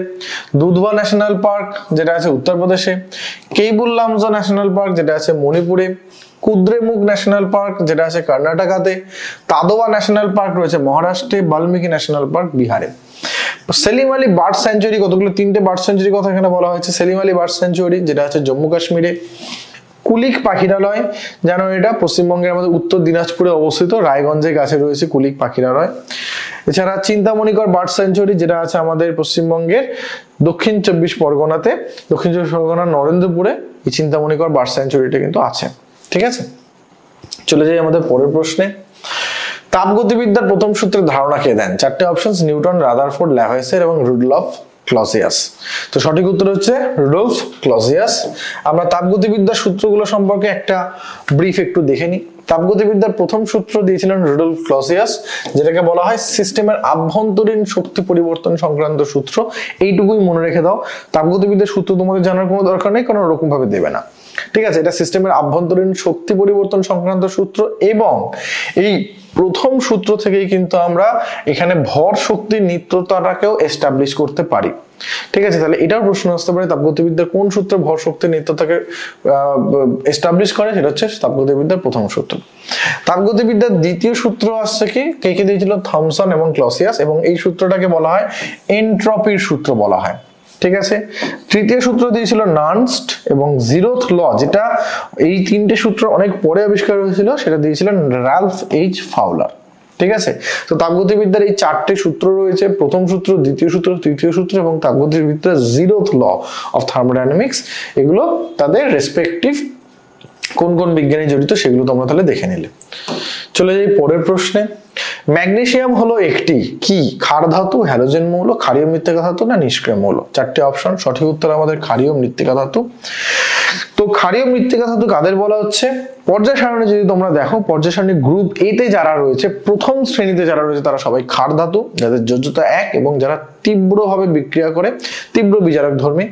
দুধবা ন্যাশনাল পার্ক যেটা আছে উত্তরপ্রদেশে, কেবুল লামজো ন্যাশনাল পার্ক যেটা আছে মণিপুরে, কুদ্রেমুখ ন্যাশনাল পার্ক যেটা আছে কর্ণাটকাতে, তাদোয়া ন্যাশনাল পার্ক রয়েছে মহারাষ্ট্রে, বাল্মীকি ন্যাশনাল পার্ক বিহারে। সেলিম আলী বার্ড স্যাংচুয়ারি, কতগুলো 3টে বার্ড স্যাংচুয়ারি কথা এখানে বলা হয়েছে। সেলিম আলী বার্ড স্যাংচুয়ারি যেটা আছে জম্মু কাশ্মীরে, কুলিক পাখিরালয় জানো এটা পশ্চিমবঙ্গের আমাদের উত্তর দিনাজপুরে অবস্থিত, রায়গঞ্জের কাছে রয়েছে কুলিক পাখিরালয়। এছাড়া চিন্তামণিকর বার্ড স্যাংচুয়ারি যেটা আছে আমাদের পশ্চিমবঙ্গের দক্ষিণ 24 পরগনাতে, দক্ষিণ 24 পরগনার নরেন্দ্রপুরে এই চিন্তামণিকর বার্ড স্যাংচুয়ারিটা কিন্তু আছে। ঠিক আছে, চলে যাই আমাদের পরের প্রশ্নে। তাপগতিবিদ্যার প্রথম সূত্রের ধারণা কে দেন? 4টে অপশন, নিউটন, রাদারফোর্ড, ল্যাভয়েসের এবং রুডলফ ক্লজিয়াস। তো সঠিক উত্তর হচ্ছে রুডলফ ক্লজিয়াস। আমরা তাপগতিবিদ্যার সূত্রগুলো সম্পর্কে একটা ব্রিফ একটু দেখে নিই। তাপগতিবিদ্যার প্রথম সূত্র দিয়েছিলেন রুডলফ ক্লজিয়াস, যেটাকে বলা হয় সিস্টেমের আভ্যন্তরীণ শক্তি পরিবর্তন সংক্রান্ত সূত্র। এইটুকুই মনে রেখে দাও, তাপগতিবিদ্যার সূত্র তোমাদের জানার কোনো দরকার নেই, কোনো রকম ভাবে দেবে না। ঠিক আছে, এটা সিস্টেমের আভ্যন্তরীণ শক্তি পরিবর্তন সংক্রান্ত সূত্র, এবং এই প্রথম সূত্র থেকেই কিন্তু আমরা এখানে ভর শক্তির নিত্যতাটাকেও এস্টাবলিশ করতে পারি। ঠিক আছে, তাহলে এটাও প্রশ্ন আসতে পারে তাপগতিবিদ্যার কোন সূত্রে ভর শক্তির নিত্যতাকে এস্টাবলিশ করে, সেটা হচ্ছে তাপগতিবিদ্যার প্রথম সূত্র। তাপগতিবিদ্যার দ্বিতীয় সূত্র আসছে কি, কে দিয়েছিল? থমসন এবং ক্লসিয়াস, এবং এই সূত্রটাকে বলা হয় এনট্রপির সূত্র বলা হয়। ঠিক আছে, তৃতীয় সূত্র দিয়েছিল নার্নস্ট এবং জিরোথ ল, যেটা এই 3টে সূত্র অনেক পরে আবিষ্কার হয়েছিল, সেটা দিয়েছিলেন রালফ এইচ ফাউলার। ঠিক আছে, তো তাপগতিবিদ্যার এই 4টে সূত্র রয়েছে, প্রথম সূত্র, দ্বিতীয় সূত্র, তৃতীয় সূত্র, এবং তাপগতিবিদ্যার জিরোথ ল অফ থার্মোডাইনামিক্স। এগুলো তাদের রেসপেক্টিভ কোন কোন বিজ্ঞানী জড়িত সেগুলো তোমরা তাহলে দেখে নিলে। চলে যাই পরের প্রশ্নে। ম্যাগনেসিয়াম হলো একটি কি ক্ষার ধাতু, হ্যালোজেন মৌল, ক্ষারীয় মৃত্তিকা ধাতু না নিষ্ক্রিয় মৌল? 4টে অপশন, সঠিক উত্তর আমাদের ক্ষারীয় মৃত্তিকা ধাতু। তো ক্ষারীয় মৃত্তিকা ধাতু কাদের বলা হচ্ছে? পর্যায় সারণী যদি তোমরা দেখো, পর্যায় সারণী গ্রুপ এ তে যারা রয়েছে, প্রথম শ্রেণীতে যারা রয়েছে তারা সবাই ক্ষার ধাতু, যাদের যোজ্যতা 1 এবং যারা তীব্রভাবে বিক্রিয়া করে, তীব্র বিজারক ধর্মী।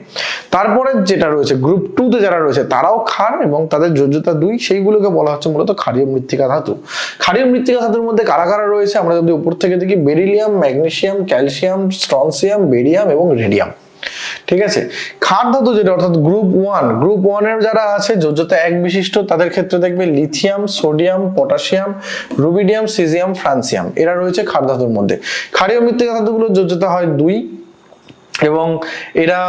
তারপরে যেটা রয়েছে গ্রুপ 2 তে যারা রয়েছে তারাও ক্ষার এবং তাদের যোজ্যতা 2, সেইগুলোকে বলা হচ্ছে মূলত ক্ষারীয় মৃত্তিকা ধাতু। ক্ষারীয় মৃত্তিকা ধাতুর মধ্যে কারা কারা রয়েছে আমরা যদি উপর থেকে দেখি, beryllium, magnesium, calcium, strontium, barium এবং রেডিয়াম। ঠিক আছে, ক্ষার ধাতু যেটা অর্থাৎ গ্রুপ 1 এর যারা আছে যোজ্যতা 1 বিশিষ্ট, তাদের ক্ষেত্রে দেখবে lithium, sodium, potassium, rubidium, caesium, francium, এরা রয়েছে ক্ষার ধাতুর মধ্যে। ক্ষারীয় মৃত্তিকা ধাতুগুলোর যোজ্যতা হয় 2, এবং এরা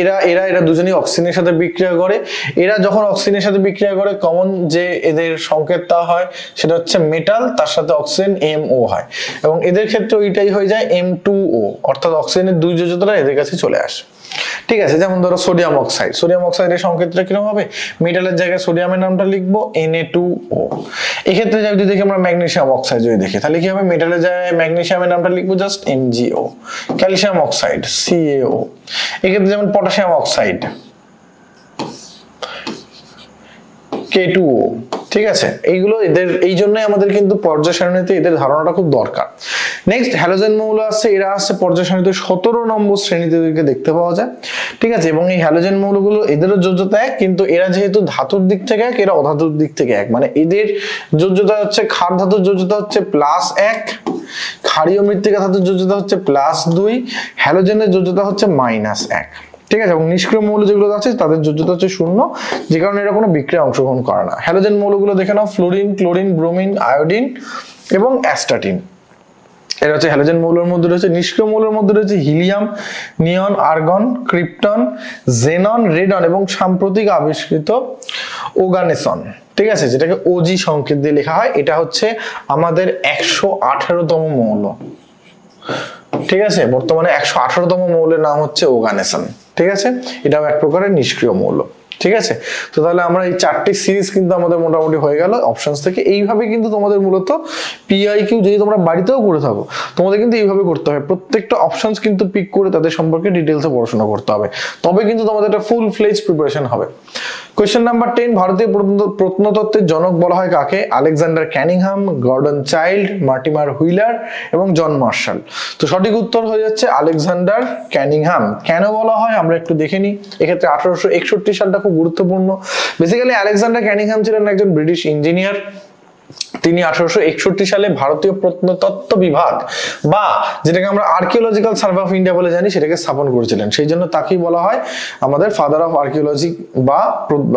এরা এরা এরা দুজনেই অক্সিজেনের সাথে বিক্রিয়া করে। এরা যখন অক্সিজেনের সাথে বিক্রিয়া করে, কমন যে এদের সংকেতটা হয় সেটা হচ্ছে মেটাল, তার সাথে অক্সিজেন MO হয়, এবং এদের ক্ষেত্রে ওইটাই হয়ে যায় M2O, অর্থাৎ অক্সিজেনের 2 যোজ্যতাটা এদের কাছে চলে আসে। ঠিক আছে, যেমন ধরো সোডিয়াম অক্সাইডের সংকেতটা কিরকম হবে? মেটালের জায়গায় সোডিয়ামের নামটা লিখবো Na2O। এক্ষেত্রে যদি দেখি আমরা ম্যাগনেসিয়াম অক্সাইড যদি দেখি, তাহলে কি হবে? মেটালের জায়গায় ম্যাগনেসিয়ামের নামটা লিখবো just MgO। Calcium oxide CaO। এক্ষেত্রে যেমন পটাশিয়াম অক্সাইড K2O। ঠিক আছে, এইগুলো এদের, এই জন্যই আমাদের কিন্তু পর্যায় সারণীতে এদের ধারণাটা খুব দরকার। নেক্সট হ্যালোজেন মৌল আছে, এরা আসছে পর্যায় সারণীতে 17 নম্বর শ্রেণীতে এদেরকে দেখতে পাওয়া যায়। ঠিক আছে, এবং এই হ্যালোজেন মৌলগুলো এদেরও যোজ্যতা 1, কিন্তু এরা যেহেতু ধাতুর দিক থেকে 1, এরা অধাতুর দিক থেকে 1, মানে এদের যোজ্যতা হচ্ছে, ক্ষার ধাতুর যোজ্যতা হচ্ছে +1, ক্ষারীয় মৃত্তিকা ধাতুর যোজ্যতা হচ্ছে +2, হ্যালোজেনের যোজ্যতা হচ্ছে -1। ঠিক আছে, এবং নিষ্ক্রিয় মৌল যেগুলো আছে তাদের যোজ্যতা হচ্ছে 0, যে কারণে এরা কোনো বিক্রিয়ায় অংশগ্রহণ করে না। হ্যালোজেন মৌলগুলো দেখে নাও, ফ্লোরিন, ক্লোরিন, ব্রোমিন, আয়োডিন এবং অ্যাস্টাটিন। এর হচ্ছে হ্যালোজেন মৌলের মধ্যে রয়েছে। নিষ্ক্রিয় মৌলের মধ্যে রয়েছে হিলিয়াম, নিয়ন, আর্গন, ক্রিপ্টন, জেনন, রেডন এবং সাম্প্রতিক আবিষ্কৃত ওগানেসন। ঠিক আছে, যেটাকে ওজি সংকেত দিয়ে লেখা হয়। এটা হচ্ছে আমাদের 118তম মৌল। ঠিক আছে, বর্তমানে 118তম মৌলের নাম হচ্ছে ওগানেসন। ঠিক আছে, এটাও এক প্রকারের নিষ্ক্রিয় মৌল। ঠিক আছে, তো তাহলে আমরা এই 4টি সিরিজ কিন্তু আমাদের মোটামুটি হয়ে গেল অপশনস থেকে। এইভাবে কিন্তু তোমাদের মূলত পিআইকিউ যদি তোমরা বাড়িতেও করে থাকো, তোমাদের কিন্তু এইভাবে করতে হবে। প্রত্যেকটা অপশনস কিন্তু পিক করে তাদের সম্পর্কে ডিটেলসে পড়াশোনা করতে হবে, তবে কিন্তু তোমাদের একটা ফুল ফ্লেজ প্রিপারেশন হবে। কোয়েশ্চেন নাম্বার 10, ভারতীয় প্রত্নতত্ত্বের জনক বলা হয় কাকে? Alexander Cunningham, Gordon Childe, Mortimer wheeler এবং জন মার্শাল। তো সঠিক উত্তর হয়ে যাচ্ছে আলেকজান্ডার ক্যানিংহাম। কেন বলা হয় আমরা একটু দেখে নিই। এক্ষেত্রে 1861 সালটা খুব গুরুত্বপূর্ণ। বেসিক্যালি আলেকজান্ডার ক্যানিংহাম ছিলেন একজন ব্রিটিশ ইঞ্জিনিয়ার। তিনি 1861 সালে ভারতীয় প্রত্নতত্ত্ব বিভাগ বা যেটাকে আমরা আর্কিওলজিক্যাল সার্ভে অফ ইন্ডিয়া বলে জানি সেটাকে স্থাপন করেছিলেন। সেই জন্য তাকেই বলা হয় আমাদের ফাদার অফ আর্কিওলজি বা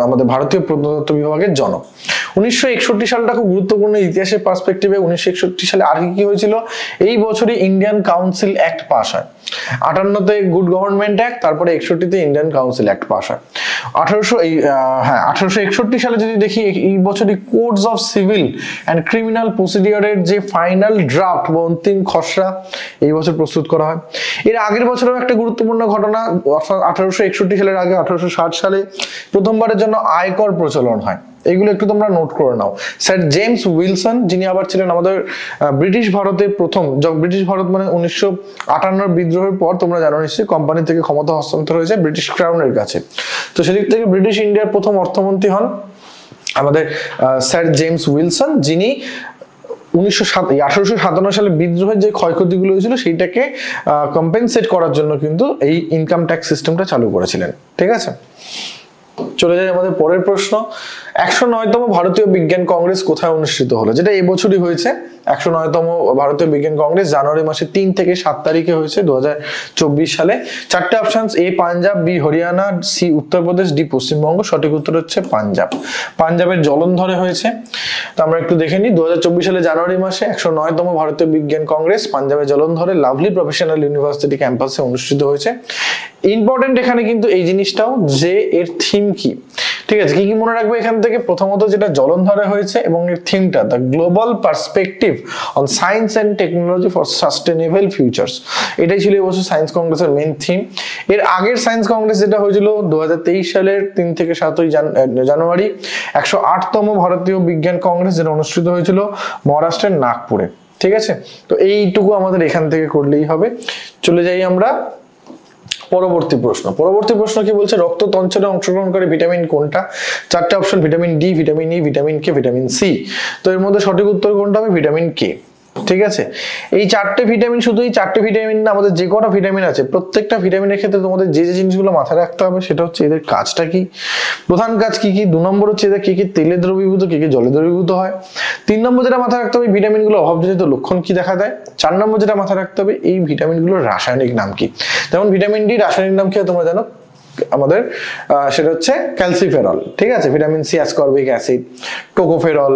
আমাদের ভারতীয় প্রত্নতত্ত্ব বিভাগের জনক। 1961 সালটা খুব গুরুত্বপূর্ণ ইতিহাসের পার্সপেক্টিভে। 1961 সালে আর কি হয়েছিল? এই বছরই ইন্ডিয়ান কাউন্সিল অ্যাক্ট পাস হয়। 58তে গুড গভর্নমেন্ট অ্যাক্ট, তারপরে 61তে ইন্ডিয়ান কাউন্সিল অ্যাক্ট পাস হয়। 1861 সালে যদি দেখি এই বছরই codes of civil and criminal প্রসিডিওরের যে ফাইনাল ড্রাফট বা অন্তিম খসড়া এই বছর প্রস্তুত করা হয়। এর আগের বছরেও একটা গুরুত্বপূর্ণ ঘটনা, 1861 সালের আগে 1860 সালে প্রথমবারের জন্য আয়কর প্রচলন হয়। এগুলো একটু তোমরা নোট করে নাও। স্যার জেমস উইলসন, যিনি আবার ছিলেন আমাদের ব্রিটিশ ভারতের প্রথম, ব্রিটিশ ভারত মানে 1958 বিদ্রোহের পর তোমরা জানো নিশ্চয়ই কোম্পানি থেকে ক্ষমতা হস্তান্তর হয়েছে ব্রিটিশ ক্রাউনের কাছে। তো সেদিক থেকে ব্রিটিশ ইন্ডিয়ার প্রথম অর্থমন্ত্রী হন আমাদের স্যার জেমস উইলসন, যিনি 1857 সালে বিদ্রোহের যে ক্ষয়ক্ষতিগুলো হয়েছিল সেইটাকে কম্পেনসেট করার জন্য কিন্তু এই ইনকাম ট্যাক্স সিস্টেমটা চালু করেছিলেন। ঠিক আছে, চলে যাই আমাদের পরের প্রশ্ন। 109তম ভারতীয় বিজ্ঞান কংগ্রেস কোথায় অনুষ্ঠিত হলো? যেটা এই বছরই হয়েছে। 109তম ভারতীয় বিজ্ঞান কংগ্রেস জানুয়ারি মাসে 3 থেকে 7 তারিখে হয়েছে 2024 সালে। 4টে options, A Punjab, B Haryana, C Uttar Pradesh, D Paschimbanga. সঠিক উত্তর হচ্ছে পাঞ্জাব। পাঞ্জাবের জলন্ধরে হয়েছে। তো আমরা একটু দেখে নিই। 2024 সালে জানুয়ারি মাসে 109তম ভারতীয় বিজ্ঞান কংগ্রেস পাঞ্জাবের জলন্ধরে লাভলি প্রফেশনাল ইউনিভার্সিটি ক্যাম্পাসে অনুষ্ঠিত হয়েছে। ইম্পর্টেন্ট এখানে কিন্তু এই জিনিসটাও যে এর থিম কি। ঠিক আছে, কি কি মনে রাখবে এখান থেকে? প্রথমত যেটা জলন্ধরে হয়েছে এবং এর থিমটা the global perspective on science and technology for sustainable futures. এটাই ছিল এবছর সায়েন্স কংগ্রেসের মেইন থিম। এর আগের সায়েন্স কংগ্রেস যেটা হয়েছিল 2023 সালের 3 থেকে 7 জানুয়ারি, 108তম ভারতীয় বিজ্ঞান কংগ্রেস, যেটা অনুষ্ঠিত হয়েছিল মহারাষ্ট্রের নাগপুরে। ঠিক আছে, তো এইটুকু আমাদের এখান থেকে করলেই হবে। চলে যাই আমরা পরবর্তী প্রশ্ন। পরবর্তী প্রশ্ন কি বলছে? রক্ত তঞ্চনে অংশগ্রহণকারী ভিটামিন কোনটা? 4টে option, vitamin D, vitamin E, vitamin K, vitamin C. তো এর মধ্যে সঠিক উত্তর কোনটা হবে? Vitamin K. ঠিক আছে, এই 4টে ভিটামিন, শুধু এই 4টে ভিটামিন না, আমাদের যে কটা ভিটামিন আছে প্রত্যেকটা ভিটামিনের ক্ষেত্রে তোমাদের যে যে জিনিসগুলো মাথায় রাখতে হবে সেটা হচ্ছে এদের কাজটা কি, প্রধান কাজ কি কি। 2 নম্বর হচ্ছে এদের কি কি তেলে দ্রবীভূত, কি কি জলে দ্রবীভূত হয়। 3 নম্বর যেটা মাথায় রাখতে হবে ভিটামিনগুলো অভাবজনিত লক্ষণ কি দেখা দেয়। 4 নম্বর যেটা মাথায় রাখতে হবে এই ভিটামিনগুলোর রাসায়নিক নাম কি। যেমন ভিটামিন ডি রাসায়নিক নাম কি তোমরা জানো আমাদের, সেটা হচ্ছে ক্যালসিফেরল। ঠিক আছে, vitamin C ascorbic acid, tocopherol,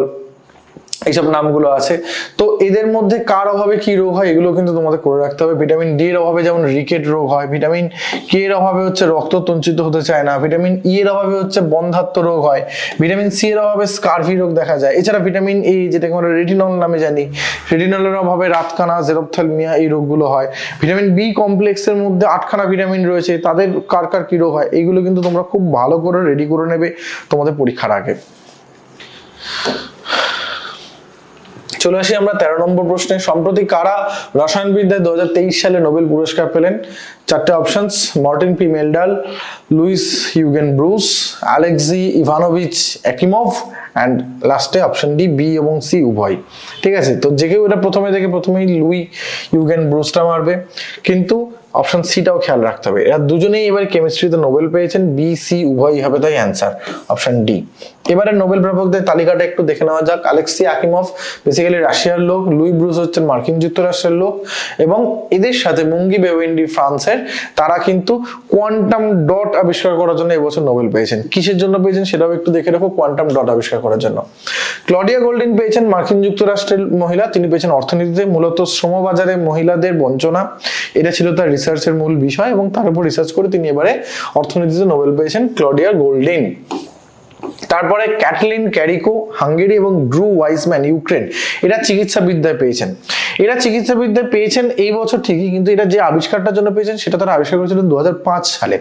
এইসব নামগুলো আছে। তো এদের মধ্যে কার অভাবে কি রোগ হয় এগুলো কিন্তু তোমাদের করে রাখতে হবে। ভিটামিন ডি এর অভাবে যেমন রিকেট রোগ হয়, ভিটামিন কে এর অভাবে হচ্ছে রক্ত তঞ্চিত হতে চায় না, ভিটামিন ই এর অভাবে হচ্ছে বন্ধ্যাত্ব রোগ হয়, ভিটামিন সি এর অভাবে স্কারভি রোগ দেখা যায়। এছাড়া ভিটামিন ই যেটাকে আমরা রেটিনল নামে জানি, রেটিনলের অভাবে রাতকানা, জেরপ্থ্যালমিয়া এই রোগগুলো হয়। ভিটামিন বি কমপ্লেক্সের মধ্যে 8খানা ভিটামিন রয়েছে, তাদের কার কার কি রোগ হয় এইগুলো কিন্তু তোমরা খুব ভালো করে রেডি করে নেবে তোমাদের পরীক্ষার আগে। চলে আসি আমরা 13 নম্বর প্রশ্নে। সম্প্রতি কারা রসায়নবিদ্যায় 2023 সালে নোবেল পুরস্কার পেলেন? 4টে options, Martin P Meldal, Louis Eugene Brus, Alexei Ivanovich Ekimov and লাস্টে অপশন ডি বি এবং সি উভয়। ঠিক আছে, তো যে কেউ এটা প্রথমেই লুই ইউগেন ব্রুসটা মারবে, কিন্তু অপশন সিটাও খেয়াল রাখতে হবে। এরা দুজনেই এবার কেমিস্ট্রিতে নোবেল পেয়েছেন, বি সি উভয়ই হবে তাই অ্যান্সার অপশন ডি। এবারে নোবেল প্রাপকদের তালিকাটা একটু দেখে নেওয়া যাক। আলেক্সি আকিমভ বেসিক্যালি রাশিয়ার লোক, লুই ব্রুস হচ্ছেন মার্কিন যুক্তরাষ্ট্রের লোক, এবং এদের সাথে মুঙ্গি বেওয়েন্ডি ফ্রান্সের, তারা কিন্তু কোয়ান্টাম ডট আবিষ্কার করার জন্য এবছর নোবেল পেয়েছেন। কিসের জন্য পেয়েছেন সেটাও একটু দেখে রাখো, কোয়ান্টাম ডট আবিষ্কার করার জন্য। ক্লডিয়া গোল্ডিন পেয়েছেন মার্কিন যুক্তরাষ্ট্রের মহিলা, তিনি পেয়েছেন অর্থনীতিতে, মূলত শ্রমবাজারে মহিলাদের বঞ্চনা, এটা ছিল তার রিসার্চের মূল বিষয় এবং তার উপর রিসার্চ করে তিনি এবারে অর্থনীতিতে নোবেল পেয়েছেন ক্লডিয়া গোল্ডিন। তারপরে ক্যাটলিন ক্যারিকো হাঙ্গেরি এবং ড্রু ওয়াইসম্যান ইউক্রেন, এরা চিকিৎসাবিদ্যায় পেয়েছেন। এরা চিকিৎসাবিদ্যায় পেয়েছেন এই বছর ঠিকই, কিন্তু এটা যে আবিষ্কারটার জন্য পেয়েছেন সেটা তারা আবিষ্কার করেছিলেন 2005 সালে।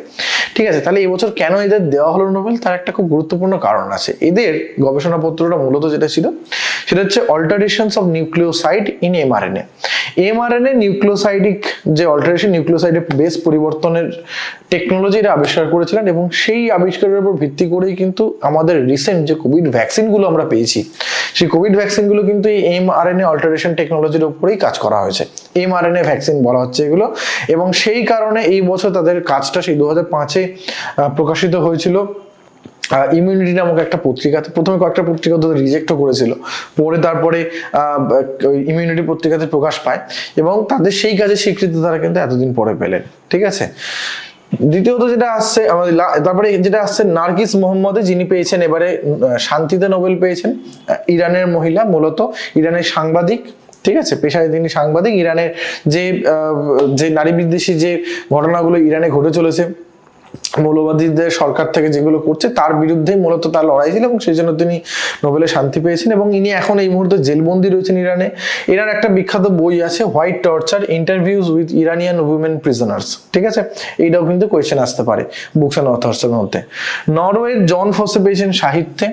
ঠিক আছে, তাহলে এই বছর কেন এদের দেওয়া হলো নোবেল, তার একটা খুব গুরুত্বপূর্ণ কারণ আছে। এদের গবেষণাপত্রটা মূলত যেটা ছিল সেটা হচ্ছে alterations of nucleoside in mRNA. MRNA nucleosidic যে অল্টারেশন, নিউক্লিওসাইডের বেস পরিবর্তনের টেকনোলজি এটা আবিষ্কার করেছিলেন, এবং সেই আবিষ্কারের উপর ভিত্তি করেই কিন্তু আমাদের রিসেন্ট যে কোভিড ভ্যাকসিনগুলো আমরা পেয়েছি, সেই কোভিড ভ্যাকসিনগুলো কিন্তু এই এমআরএনএ অল্টারেশন টেকনোলজির উপরেই কাজ করা হয়েছে। এমআরএনএ ভ্যাকসিন বলা হচ্ছে এগুলো, এবং সেই কারণে এই বছর তাদের কাজটা সেই 2005-এ প্রকাশিত হয়েছিল ইমিউনিটি নামক একটা পত্রিকাতে। প্রথমে কয়েকটা পত্রিকা তো রিজেক্টও করেছিল, পরে তারপরে ইমিউনিটি পত্রিকাতে প্রকাশ পায়, এবং তাদের সেই কাজে স্বীকৃতি তারা কিন্তু এতদিন পরে পেলেন। ঠিক আছে, দ্বিতীয়ত যেটা আসছে আমাদের, তারপরে যেটা আসছে নার্গিস মোহাম্মদে, যিনি পেয়েছেন এবারে শান্তিতে নোবেল পেয়েছেন, ইরানের মহিলা, মূলত ইরানের সাংবাদিক। ঠিক আছে, পেশায় তিনি সাংবাদিক। ইরানের যে নারী বিদ্বেষী যে ঘটনাগুলো ইরানে ঘটে চলেছে, মৌলবাদীদের সরকার থেকে যেগুলো করছে তার বিরুদ্ধে মূলত তার লড়াই ছিল, এবং সেই জন্য তিনি নোবেলের শান্তি পেয়েছেন। এবং ইনি এখন এই মুহূর্তে জেলবন্দি রয়েছেন ইরানে। এনার একটা বিখ্যাত বই আছে, white torture interviews with Iranian women prisoners. ঠিক আছে, এইটাও কিন্তু কোয়েশ্চেন আসতে পারে বুকস অ্যান্ড অথর্সের মধ্যে। নরওয়ের জন ফসে পেয়েছেন সাহিত্যে।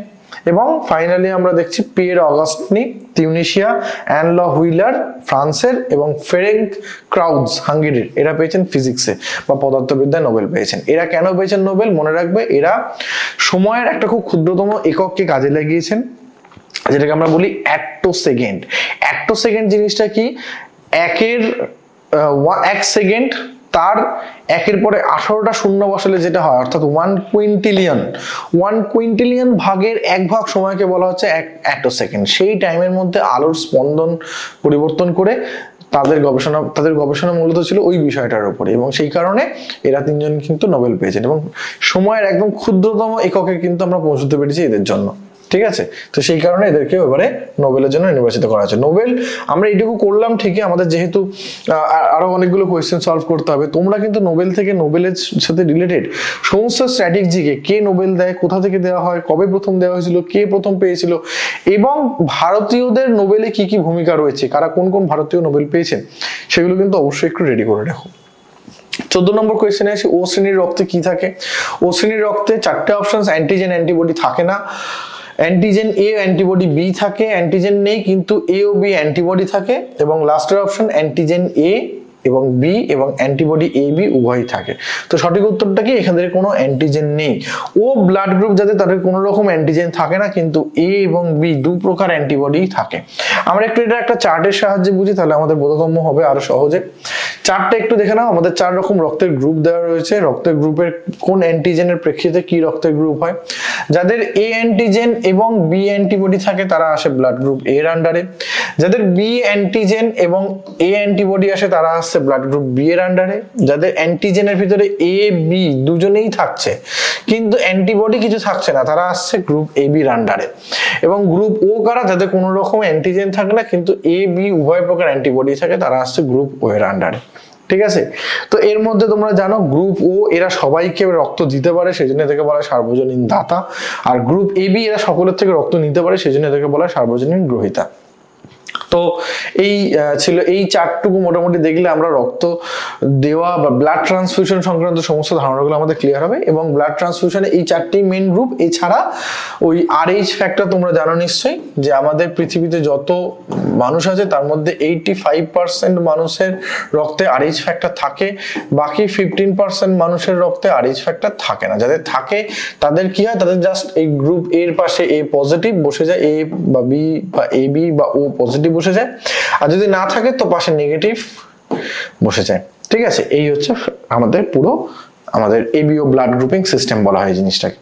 এবং ফাইনালি আমরা দেখছি Pierre Agostini Tunisia, Anne L'Huillier ফ্রান্সের, এবং ফেরেঙ্ক ক্রাউডস হাঙ্গেরির, এরা পেয়েছেন ফিজিক্সে বা পদার্থবিদ্যায় নোবেল পেয়েছেন। এরা কেন পেয়েছেন নোবেল মনে রাখবে, এরা সময়ের একটা খুব ক্ষুদ্রতম এককে কাজে লাগিয়েছেন, যেটাকে আমরা বলি অ্যাক্টোসেকেন্ড। অ্যাক্টোসেকেন্ড জিনিসটা কি, এক সেকেন্ড তার একের পরে 18টা শূন্য বসালে যেটা হয়, অর্থাৎ 1 কুইন্টিলিয়ন ভাগের 1 ভাগ সময়কে বলা হচ্ছে অ্যাক্টোসেকেন্ড। সেই টাইমের মধ্যে আলোর স্পন্দন পরিবর্তন করে তাদের গবেষণা মূলত ছিল ওই বিষয়টার উপরে, এবং সেই কারণে এরা তিনজন কিন্তু নোবেল পেয়েছেন, এবং সময়ের একদম ক্ষুদ্রতম এককে কিন্তু আমরা পৌঁছতে পেরেছি এদের জন্য। ঠিক আছে, তো সেই কারণে এদেরকে এবারে নোবেলের জন্য নির্বাচিত করা হয়েছে। নোবেল আমরা এইটুকু করলাম ঠিকই, আমাদের যেহেতু আরো অনেকগুলো কোয়েশ্চেন সলভ করতে হবে, তোমরা কিন্তু নোবেল থেকে নোবেলের সাথে রিলেটেড সমস্ত স্ট্র্যাটেজিকে, কে নোবেল দেয়, কোথা থেকে দেওয়া হয়, কবে প্রথম দেওয়া হয়েছিল, কে প্রথম পেয়েছিল, এবং ভারতীয়দের নোবেলে কি কি ভূমিকা রয়েছে, কারা কোন কোন ভারতীয় নোবেল পেয়েছেন, সেগুলো কিন্তু অবশ্যই একটু রেডি করে রাখো। 14 নম্বর কোয়েশ্চেনে আসি, ও শ্রেণীর রক্তে কি থাকে। ও শ্রেণীর রক্তে 4টে অপশন, অ্যান্টিজেন অ্যান্টিবডি থাকে না, অ্যান্টিজেন এ অ্যান্টিবডি বি থাকে, অ্যান্টিজেন নেই কিন্তু এ ও বি অ্যান্টিবডি থাকে, এবং লাস্টের অপশন অ্যান্টিজেন এ এবং বি এবং অ্যান্টিবডি এ বি উভয়ই থাকে। তো সঠিক উত্তরটা কি, এখান থেকে কোনো অ্যান্টিজেন নেই। ও ব্লাড গ্রুপ যাতে তাদের কোনো রকম অ্যান্টিজেন থাকে না, কিন্তু এ এবং বি দু প্রকার অ্যান্টিবডি থাকে। আমরা একটু এটা একটা চার্টের সাহায্যে বুঝি, তাহলে আমাদের বোধগম্য হবে আরো সহজে। চার্টটা একটু দেখে নাও, আমাদের 4 রকম রক্তের গ্রুপ দেওয়া রয়েছে, রক্তের গ্রুপের কোন অ্যান্টিজেনের প্রেক্ষিতে কি রক্তের গ্রুপ হয়। যাদের এ অ্যান্টিজেন এবং বি অ্যান্টিবডি থাকে তারা আসে ব্লাড গ্রুপ এ এর আন্ডারে। যাদের বি অ্যান্টিজেন এবং এ অ্যান্টিবডি আসে তারা আসছে ব্লাড গ্রুপ বি এর আন্ডারে। যাদের অ্যান্টিজেনের ভিতরে এ বি দুজনেই থাকছে কিন্তু অ্যান্টিবডি কিছু থাকছে না, তারা আসছে গ্রুপ এ বির আন্ডারে। এবং গ্রুপ ও কারা, যাদের কোনো রকম অ্যান্টিজেন থাকে না কিন্তু এ বি উভয় প্রকার অ্যান্টিবডি থাকে, তারা আসছে গ্রুপ ও এর আন্ডারে। ঠিক আছে, তো এর মধ্যে তোমরা জানো গ্রুপ ও এরা সবাইকে রক্ত দিতে পারে, সেই জন্য এদেরকে বলা হয় সার্বজনীন দাতা। আর গ্রুপ এ বি এরা সকলের থেকে রক্ত নিতে পারে, সেই জন্য এদেরকে বলা হয় সার্বজনীন গ্রহীতা। তো এই ছিল এই চারটুকু মোটামুটি দেখলে আমরা রক্ত দেওয়া বা ব্লাড ট্রান্সফিউশন সংক্রান্ত সমস্ত ধারণাগুলো আমাদের ক্লিয়ার হবে। এবং ব্লাড ট্রান্সফিউশনে এই 4টি মেইন গ্রুপ, এছাড়া ওই RH ফ্যাক্টর তোমরা জানো নিশ্চয়ই, যে আমাদের পৃথিবীতে যত মানুষ আছে তার মধ্যে 85% মানুষের রক্তে RH ফ্যাক্টর থাকে, বাকি 15% মানুষের রক্তে RH ফ্যাক্টর থাকে না। যাদের থাকে তাদের কি হয়, তাদের জাস্ট এই গ্রুপ এর পাশে A পজিটিভ বসে যায়, A বা B বা AB বা O পজিটিভ বসে যায়, আর যদি না থাকে তো পাশে নেগেটিভ বসে যায়। ঠিক আছে, এই হচ্ছে আমাদের পুরো আমাদের এবিও ব্লাড গ্রুপিং সিস্টেম বলা হয় জিনিসটাকে।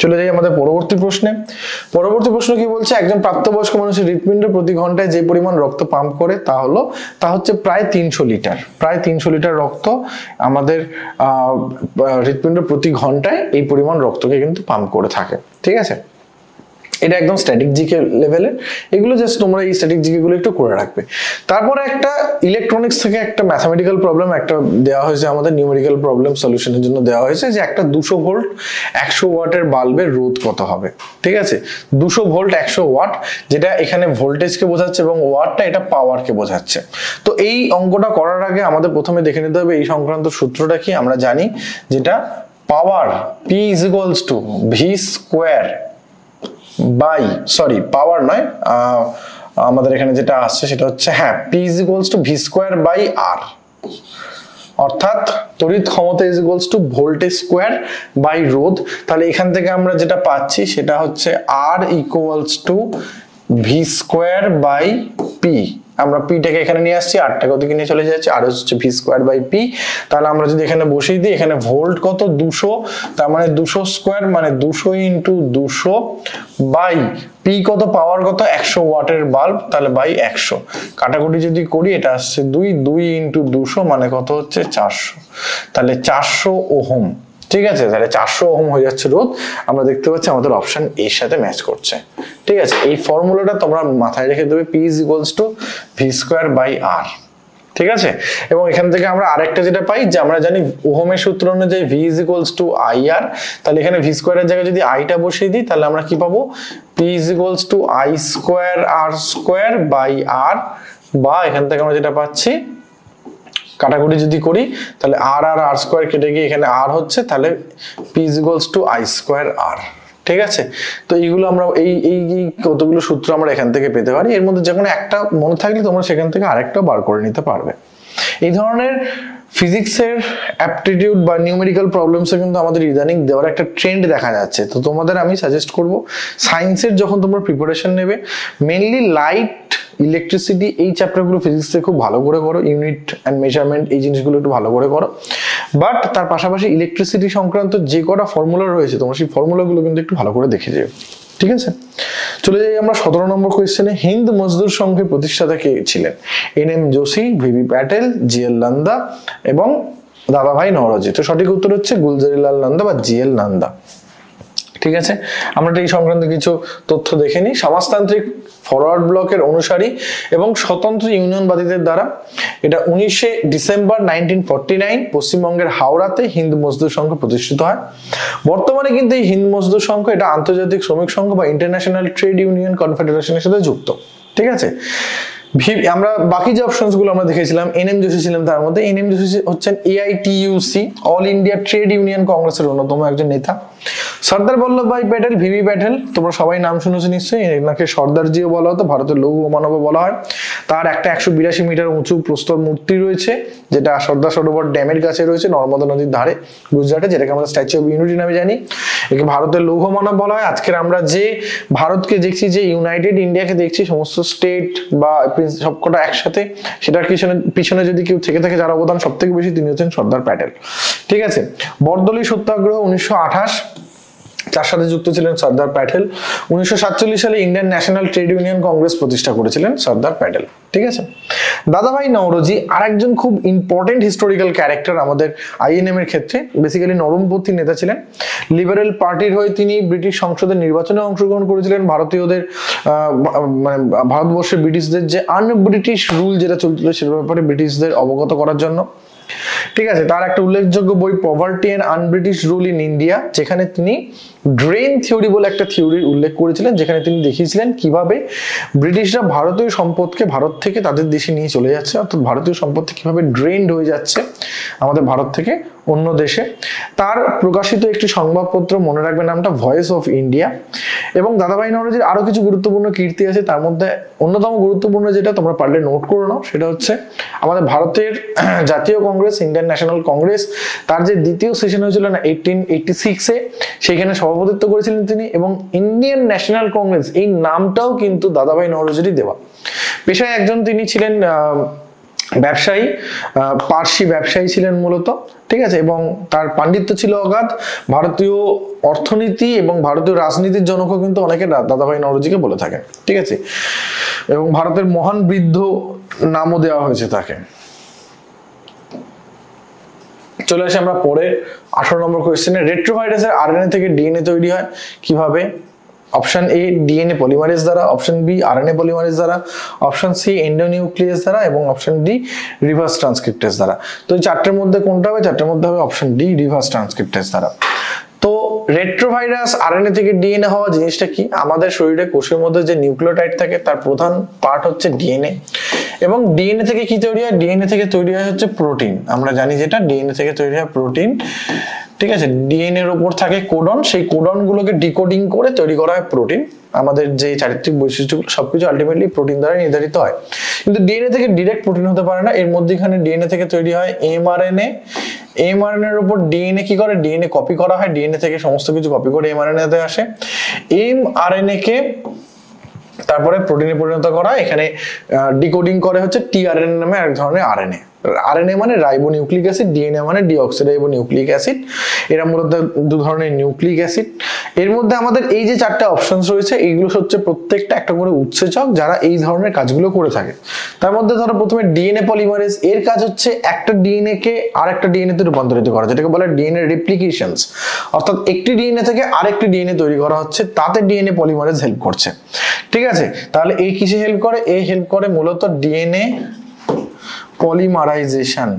চলে যাই আমাদের পরবর্তী প্রশ্নে। পরবর্তী প্রশ্ন কি বলছে, একজন প্রাপ্তবয়স্ক মানুষের হৃৎপিণ্ড প্রতি ঘন্টায় যে পরিমাণ রক্ত পাম্প করে তা হচ্ছে প্রায় 300 লিটার। প্রায় 300 লিটার রক্ত আমাদের হৃৎপিণ্ড প্রতি ঘন্টায় এই পরিমাণ রক্তকে কিন্তু পাম্প করে থাকে। ঠিক আছে, এটা একদম স্ট্যাটিক জিকে লেভেলের, এগুলো জাস্ট তোমরা এই স্ট্যাটিক জিকে গুলো একটু করে রাখবে। তারপরে একটা ইলেকট্রনিক্স থেকে একটা ম্যাথামেটিক্যাল প্রবলেম একটা দেওয়া হয়েছে, আমাদের নিউমেরিক্যাল প্রবলেম সলিউশনের জন্য দেওয়া হয়েছে যে একটা 200 ভোল্ট 100 ওয়াটের বাল্বের রোধ কত হবে। ঠিক আছে, 200 ভোল্ট 100 ওয়াট, যেটা এখানে ভোল্টেজকে বোঝাচ্ছে এবং ওয়াটটা এটা পাওয়ারকে বোঝাচ্ছে। তো এই অঙ্কটা করার আগে আমাদের প্রথমে দেখে নিতে হবে এই সংক্রান্ত সূত্রটা কি। আমরা জানি যেটা power P is equals to V square by, sorry power নয়, আমাদের এখানে যেটা আসছে সেটা হচ্ছে হ্যাঁ P is equals to V square by R, অর্থাৎ তড়িৎ ক্ষমতা is equals to voltage square by রোধ। তাহলে এখান থেকে আমরা যেটা পাচ্ছি সেটা হচ্ছে R equals to V square by P। আমরা পিটাকে এখানে নিয়ে আসছি, আরটাকে ওদিকে নিয়ে চলে যাচ্ছে, আর হচ্ছে ভি স্কোয়ার বাই পি। তাহলে আমরা যদি এখানে বসিয়ে দিই, এখানে ভোল্ট কত 200, তার মানে 200 স্কোয়ার মানে 200 ইন্টু 200 বাই পি কত, পাওয়ার কত 100 ওয়াটের বাল্ব, তাহলে বাই 100। কাটাকুটি যদি করি এটা আসছে 2 ইন্টু 200 মানে কত হচ্ছে 400, তাহলে 400 ওহম। ঠিক আছে, তাহলে 400 ওহম হয়ে যাচ্ছে রোধ। আমরা দেখতে পাচ্ছি আমাদের অপশন এর সাথে ম্যাচ করছে। ঠিক আছে, এই ফর্মুলাটা তোমরা মাথায় রেখে দেবে, P is equals to V square by R। ঠিক আছে, এবং এখান থেকে আমরা আরেকটা যেটা পাই যে আমরা জানি ওহমের সূত্র অনুযায়ী V is equals to IR, তাহলে এখানে V স্কোয়ারের জায়গায় যদি আইটা বসিয়ে দিই তাহলে আমরা কি পাবো, P is equals to I square R square by R, বা এখান থেকে আমরা যেটা পাচ্ছি কাটাকুটি যদি করি তাহলে আর আর আর স্কোয়ার কেটে গিয়ে এখানে আর হচ্ছে, তাহলে P is equals to I square R। ঠিক আছে, তো এইগুলো আমরা এই কতগুলো সূত্র আমরা এখান থেকে পেতে পারি, এর মধ্যে যে কোনো একটা মনে থাকলে তোমরা সেখান থেকে আরেকটাও বার করে নিতে পারবে। এই ধরনের ফিজিক্সের অ্যাপটিটিউড বা নিউমেরিক্যাল প্রবলেমসে কিন্তু আমাদের ইদানিং দেওয়ার একটা ট্রেন্ড দেখা যাচ্ছে। তো তোমাদের আমি সাজেস্ট করব সায়েন্সের যখন তোমরা প্রিপারেশন নেবে, মেনলি লাইট, ইলেকট্রিসিটি এই চ্যাপ্টারগুলো ফিজিক্সে খুব ভালো করে করো, ইউনিট অ্যান্ড মেজারমেন্ট এই জিনিসগুলো একটু ভালো করে করো। বাট তার পাশাপাশি ইলেকট্রিসিটি সংক্রান্ত যে কটা ফর্মুলা রয়েছে তোমরা সেই ফর্মুলাগুলো কিন্তু একটু ভালো করে দেখে যেও। ঠিক আছে, চলে যাই আমরা 17 নম্বর কোয়েশ্চেনে। হিন্দ মজদুর সংঘের প্রতিষ্ঠাতা কে ছিলেন? NM Joshi, VV Patel, GL Nanda এবং দাদাভাই নওরোজি। তো সঠিক উত্তর হচ্ছে গুলজারিলাল নন্দা বা GL নন্দা। ঠিক আছে, আমরা এই সংক্রান্ত কিছু তথ্য দেখে নিই। সমাজতান্ত্রিক ফরওয়ার্ড ব্লকের অনুসারী এবং স্বতন্ত্র ইউনিয়নবাদীদের দ্বারা এটা 19 ডিসেম্বর 1949 পশ্চিমবঙ্গের হাওড়াতে হিন্দ মজদুর সংঘ প্রতিষ্ঠিত হয়। বর্তমানে কিন্তু এই হিন্দ মজদুর সংঘ এটা আন্তর্জাতিক শ্রমিক সংঘ বা ইন্টারন্যাশনাল ট্রেড ইউনিয়ন কনফেডারেশনের সাথে যুক্ত। ঠিক আছে, আমরা বাকি যে অপশনস গুলো আমরা দেখেছিলাম, NM যোশী ছিলেন তার মধ্যে। NM যোশী হচ্ছেন AITUC all India trade union কংগ্রেসের অন্যতম একজন নেতা। সর্দার বল্লভভাই প্যাটেল, VV প্যাটেল, তোমরা সবাই নাম শুনেছো নিশ্চয়ই, এনাকে সর্দারজিও বলা হতো, ভারতের লৌহ মানব বলা হয়। তার একটা 182 মিটার উঁচু প্রস্তর মূর্তি রয়েছে যেটা সর্দার সরোবর ড্যামের কাছে রয়েছে নর্মদা নদীর ধারে গুজরাটে, যেটাকে আমরা স্ট্যাচু অফ ইউনিটি নামে জানি। একে ভারতের লৌহ মানব বলা হয়। আজকের আমরা যে ভারতকে দেখছি, যে ইউনাইটেড ইন্ডিয়াকে দেখছি, সমস্ত স্টেট বা সবকটা একসাথে, সেটার পিছনে যদি কেউ থেকে থাকে যার অবদান সব থেকে বেশি তিনি হচ্ছেন সর্দার প্যাটেল। ঠিক আছে, বরদলি সত্যাগ্রহ 1928 যার সাথে যুক্ত ছিলেন সর্দার প্যাটেল। 1947 সালে Indian national trade union Congress প্রতিষ্ঠা করেছিলেন সর্দার প্যাটেল। ঠিক আছে, দাদাভাই নওরোজি আরেকজন খুব ইম্পর্টেন্ট হিস্টোরিক্যাল ক্যারেক্টার আমাদের INM এর ক্ষেত্রে। বেসিক্যালি নরমপন্থী নেতা ছিলেন। লিবারেল পার্টির হয়ে তিনি ব্রিটিশ সংসদের নির্বাচনে অংশগ্রহণ করেছিলেন। ভারতীয়দের মানে ভারতবর্ষের ব্রিটিশদের যে আনব্রিটিশ রুল যেটা চলছিল সেটার ব্যাপারে ব্রিটিশদের অবগত করার জন্য। ঠিক আছে, তার একটা উল্লেখযোগ্য বই poverty and unBritish rule in India, যেখানে তিনি ড্রেন থিওরি বলে একটা থিওরির উল্লেখ করেছিলেন, যেখানে তিনি দেখিয়েছিলেন কিভাবে ব্রিটিশরা ভারতীয় সম্পদকে ভারত থেকে তাদের দেশে নিয়ে চলে যাচ্ছে, অর্থাৎ ভারতীয় সম্পদকে কিভাবে ড্রেন্ড হয়ে যাচ্ছে আমাদের ভারত থেকে অন্য দেশে। তার প্রকাশিত একটি সংবাদপত্র, মনে রাখবেন নামটা, ভয়েস অফ ইন্ডিয়া। এবং দাদাভাই নওরোজির আরো কিছু গুরুত্বপূর্ণ কীর্তি আছে, তার মধ্যে অন্যতম গুরুত্বপূর্ণ যেটা তোমরা পারলে নোট করে নাও, সেটা হচ্ছে আমাদের ভারতের জাতীয় কংগ্রেস, ইন্ডিয়ান ন্যাশনাল কংগ্রেস, তার যে দ্বিতীয় সেশন হয়েছিল না 1886-এ, সেখানে সভাপতিত্ব করেছিলেন তিনি। এবং ইন্ডিয়ান ন্যাশনাল কংগ্রেস এই নামটাও কিন্তু দাদাভাই নওরোজিরই দেওয়া। পেশায় একজন তিনি ছিলেন ব্যবসায়ী, পার্সি ব্যবসায়ী ছিলেন মূলত, ঠিক আছে, এবং তার পাণ্ডিত্য ছিল অগাধ। ভারতীয় অর্থনীতি এবং ভারতীয় রাজনীতির জনকও কিন্তু অনেকে দাদাভাই নওরোজিকে বলে থাকে, ঠিক আছে, এবং ভারতের মহান বৃদ্ধ নামও দেওয়া হয়েছে তাকে। চলে আসি আমরা পরে 18 নম্বর কোয়েশ্চেনে। রেট্রোভাইরাসের আরএনএ থেকে ডিএনএ তৈরি হয় কিভাবে? অপশন এ ডিএনএ পলিমারেজ দ্বারা, অপশন বি আরএনএ পলিমারেজ দ্বারা, অপশন সি এন্ডোনিউক্লিয়াস দ্বারা এবং অপশন ডি রিভার্স ট্রান্সক্রিপ্টেজ দ্বারা। তো এই চারটের মধ্যে কোনটা হবে? চারটের মধ্যে হবে অপশন ডি রিভার্স ট্রান্সক্রিপ্টেজ দ্বারা। তো রেট্রোভাইরাস আরএনএ থেকে ডিএনএ হওয়া জিনিসটা কি? আমাদের শরীরে কোষের মধ্যে যে নিউক্লিওটাইড থাকে তার প্রধান পার্ট হচ্ছে ডিএনএ, এবং ডিএনএ থেকে কি তৈরি হয়? ডিএনএ থেকে তৈরি হয় হচ্ছে প্রোটিন। আমরা জানি যেটা ডিএনএ থেকে তৈরি হয় প্রোটিন, ঠিক আছে। ডিএনএ এর উপর থাকে কোডন, সেই কোডন গুলোকে ডিকোডিং করে তৈরি করা হয় প্রোটিন। আমাদের যে চারিত্রিক বৈশিষ্ট্যগুলো সবকিছু আলটিমেটলি প্রোটিন দ্বারা নির্ধারিত হয়। কিন্তু ডিএনএ থেকে ডিরেক্ট প্রোটিন হতে পারে না, এর মধ্যেখানে ডিএনএ থেকে তৈরি হয় এমআরএনএ। এমআরএনএ এর উপর ডিএনএ কি করে? ডিএনএ কপি করা হয়, ডিএনএ থেকে সমস্ত কিছু কপি করে এমআরএনএ তে আসে। এমআরএনএ কে তারপরে প্রোটিনে পরিণত করা, এখানে ডিকোডিং করে হচ্ছে টিআরএনএ নামে এক ধরনের আরএনএ। আরএনএ মানে রাইবোনিউক্লিক অ্যাসিড, ডিএনএ মানে ডিঅক্সিরাইবোনিউক্লিক অ্যাসিড। এরা মূলত দু ধরনের নিউক্লিক অ্যাসিড। এর মধ্যে আমাদের এই যে চারটা অপশনস রয়েছে, এইগুলো হচ্ছে প্রত্যেকটা একটা করে উৎসেচক যারা এই ধরনের কাজগুলো করে থাকে। তার মধ্যে ধরো প্রথমে ডিএনএ পলিমারেজ, এর কাজ হচ্ছে একটা ডিএনএ কে আরেকটা ডিএনএ তে রূপান্তরিত করা, যেটাকে বলে ডিএনএ রেপ্লিকেশনস। অর্থাৎ একটি ডিএনএ থেকে আরেকটি ডিএনএ তৈরি করা হচ্ছে, তাতে ডিএনএ পলিমারেজ হেল্প করছে, ঠিক আছে। তাহলে এই কিসে হেল্প করে? এই হেল্প করে মূলত ডিএনএ পলিমারাইজেশন।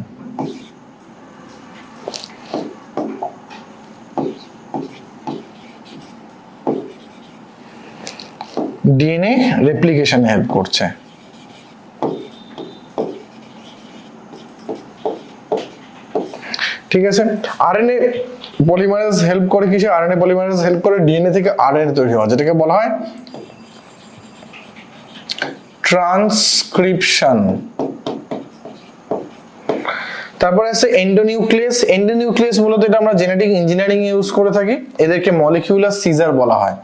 ডিএনএ রেপ্লিকেশনে হেল্প করছে। ঠিক আছে। আরএনএ পলিমারেজ হেল্প করে কিসে? আরএনএ পলিমারেজ হেল্প করে ডিএনএ থেকে আরএনএ তৈরি হওয়া, যেটাকে বলা হয় ট্রান্সক্রিপশন। তারপরে আছে এন্ডোনিউক্লিয়াস। এন্ডোনিউক্লিয়াস মূলত এটা আমরা জেনেটিক ইঞ্জিনিয়ারিং এ ইউজ করে থাকি, এদেরকে মলিকিউলার সিজার বলা হয়।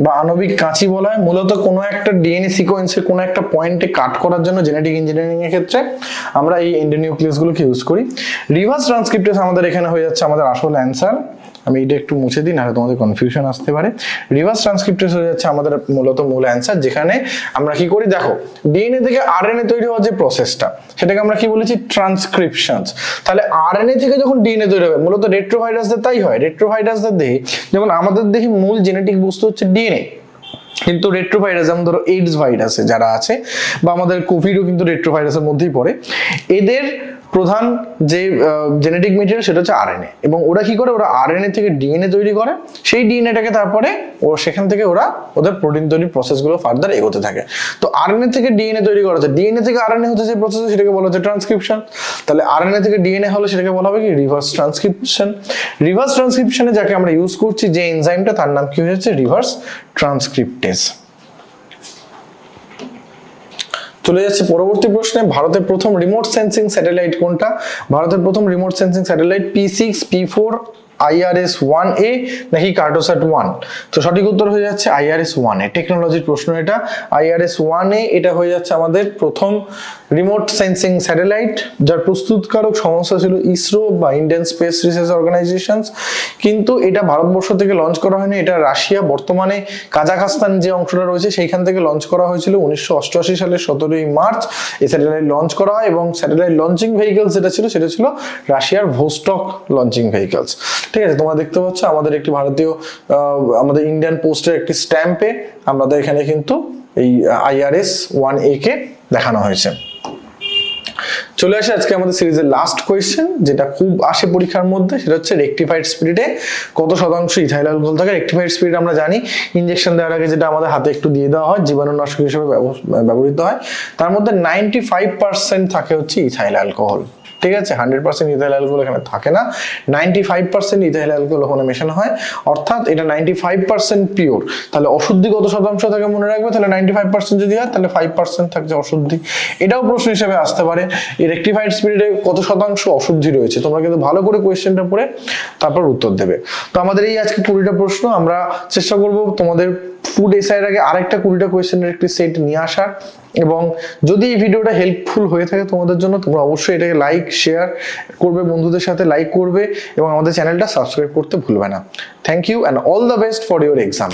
বা আণবিক কাঁচি বলা হয়। মূলত কোনো একটা ডিএনএ সিকোয়েন্সের কোনো একটা পয়েন্টে কাট করার জন্য জেনেটিক ইঞ্জিনিয়ারিং এর ক্ষেত্রে আমরা এই এন্ডোনিউক্লিয়াস গুলোকে ইউজ করি। রিভার্স ট্রান্সক্রিপ্টেজ আমাদের এখানে হয়ে যাচ্ছে আমাদের আসল অ্যান্সার। আমি এটা একটু মুছে দিই, নাহলে তোমাদের কনফিউশন আসতে পারে। রিভার্স ট্রান্সক্রিপ্টেজ হয়ে যাচ্ছে আমাদের মূলত মূল অ্যান্সার, যেখানে আমরা কি করি দেখো, ডিএনএ থেকে আরএনএ তৈরি হওয়ার যে প্রসেসটা, সেটাকে আমরা কি বলেছি? ট্রান্সক্রিপশনস। তাহলে আরএনএ থেকে যখন ডিএনএ তৈরি হবে, মূলত রেট্রোভাইরাসদের তাই হয়। রেট্রোভাইরাসদের দেহে, যেমন আমাদের দেহে মূল জেনেটিক বস্তু হচ্ছে ডিএনএ, কিন্তু রেট্রোভাইরাস যেমন ধরো এইডস ভাইরাসে যারা আছে, বা আমাদের কোভিডও কিন্তু রেট্রোভাইরাসের মধ্যেই পড়ে, এদের প্রধান যে জেনেটিক মেটেরিয়াল সেটা হচ্ছে আরএনএ। এবং ওরা কি করে? ওরা আরএনএ থেকে ডিএনএ তৈরি করে, সেই ডিএনএটাকে তারপরে সেখান থেকে ওরা ওদের প্রোটিন তৈরির প্রসেসগুলো ফার্দার এগোতে থাকে। তো আরএনএ থেকে ডিএনএ তৈরি করা হচ্ছে, ডিএনএ থেকে আরএনএ হচ্ছে যে প্রসেস, সেটাকে বলা হচ্ছে ট্রান্সক্রিপশন। তাহলে আরএনএ থেকে ডিএনএ হলে সেটাকে বলা হবে কি? Reverse transcription. রিভার্স ট্রান্সক্রিপশনে যাকে আমরা ইউজ করছি যে এনজাইমটা, তার নাম কি হচ্ছে? Reverse transcriptase. চলে যাচ্ছে পরবর্তী প্রশ্নে। ভারতের প্রথম রিমোট সেন্সিং স্যাটেলাইট কোনটা? ভারতের প্রথম remote sensing satellite P6, P4, IRS-1A নাকি কার্টোস্যাট 1? তো সঠিক উত্তর হয়ে যাচ্ছে IRS-1A। টেকনোলজির প্রশ্ন এটা। IRS-1A এটা হয়ে যাচ্ছে আমাদের প্রথম রিমোট সেন্সিং স্যাটেলাইট, যার প্রস্তুতকারক সংস্থা ছিল ইসরো বা ইন্ডিয়ান স্পেস রিসার্চ অর্গানাইজেশনস। কিন্তু এটা ভারতবর্ষ থেকে লঞ্চ করা হয়নি, এটা রাশিয়া, বর্তমানে কাজাখস্তান যে অংশটা রয়েছে সেইখান থেকে লঞ্চ করা হয়েছিল 1988 সালের 17ই মার্চ। এই স্যাটেলাইট লঞ্চ করা হয় এবং স্যাটেলাইট লঞ্চিং ভেহিকলস যেটা ছিল সেটা ছিল রাশিয়ার ভোস্টক লঞ্চিং ভেহিকলস। ঠিক আছে, তোমরা দেখতে পাচ্ছ আমাদের একটি ভারতীয় আমাদের ইন্ডিয়ান পোস্টের একটি স্ট্যাম্পে আমাদের এখানে কিন্তু এই IRS-1A কে দেখানো হয়েছে। চলে আসে আজকে আমাদের সিরিজের লাস্ট কোয়েশ্চেন, যেটা খুব আসে পরীক্ষার মধ্যে, সেটা হচ্ছে রেকটিফাইড স্পিরিটে কত শতাংশ ইথাইল অ্যালকোহল থাকে। রেকটিফাইড স্পিরিট আমরা জানি ইনজেকশন দেওয়ার আগে যেটা আমাদের হাতে একটু দিয়ে দেওয়া হয়, জীবাণুনাশক হিসেবে ব্যবহৃত হয়, তার মধ্যে 95% থাকে হচ্ছে ইথাইল অ্যালকোহল। ঠিক আছে, 100% ইথাইল অ্যালকোহল এখানে থাকে না, 95% ইথাইল অ্যালকোহল ওখানে মেশানো হয়, অর্থাৎ এটা 95% পিওর। তাহলে অশুদ্ধি কত শতাংশ থাকে মনে রাখবে, তাহলে 95% যদি হয় তাহলে 5% থাকছে অশুদ্ধি। এটাও প্রশ্ন হিসেবে আসতে পারে, এই রেকটিফাইড স্পিরিটে কত শতাংশ অশুদ্ধি রয়েছে। তোমরা কিন্তু ভালো করে কোয়েশ্চেনটা পড়ে তারপর উত্তর দেবে। তো আমাদের এই আজকে 20টা প্রশ্ন, আমরা চেষ্টা করব তোমাদের ফুড এসআইয়ের আগে আরেকটা 20টা কোয়েশ্চেনের একটি সেট নিয়ে আসার। এবং যদি এই ভিডিওটা হেল্পফুল হয়ে থাকে তোমাদের জন্য, তোমরা অবশ্যই এটাকে লাইক শেয়ার করবে, বন্ধুদের সাথে লাইক করবে এবং আমাদের চ্যানেলটা সাবস্ক্রাইব করতে ভুলবে না। Thank you and all the best for your exam.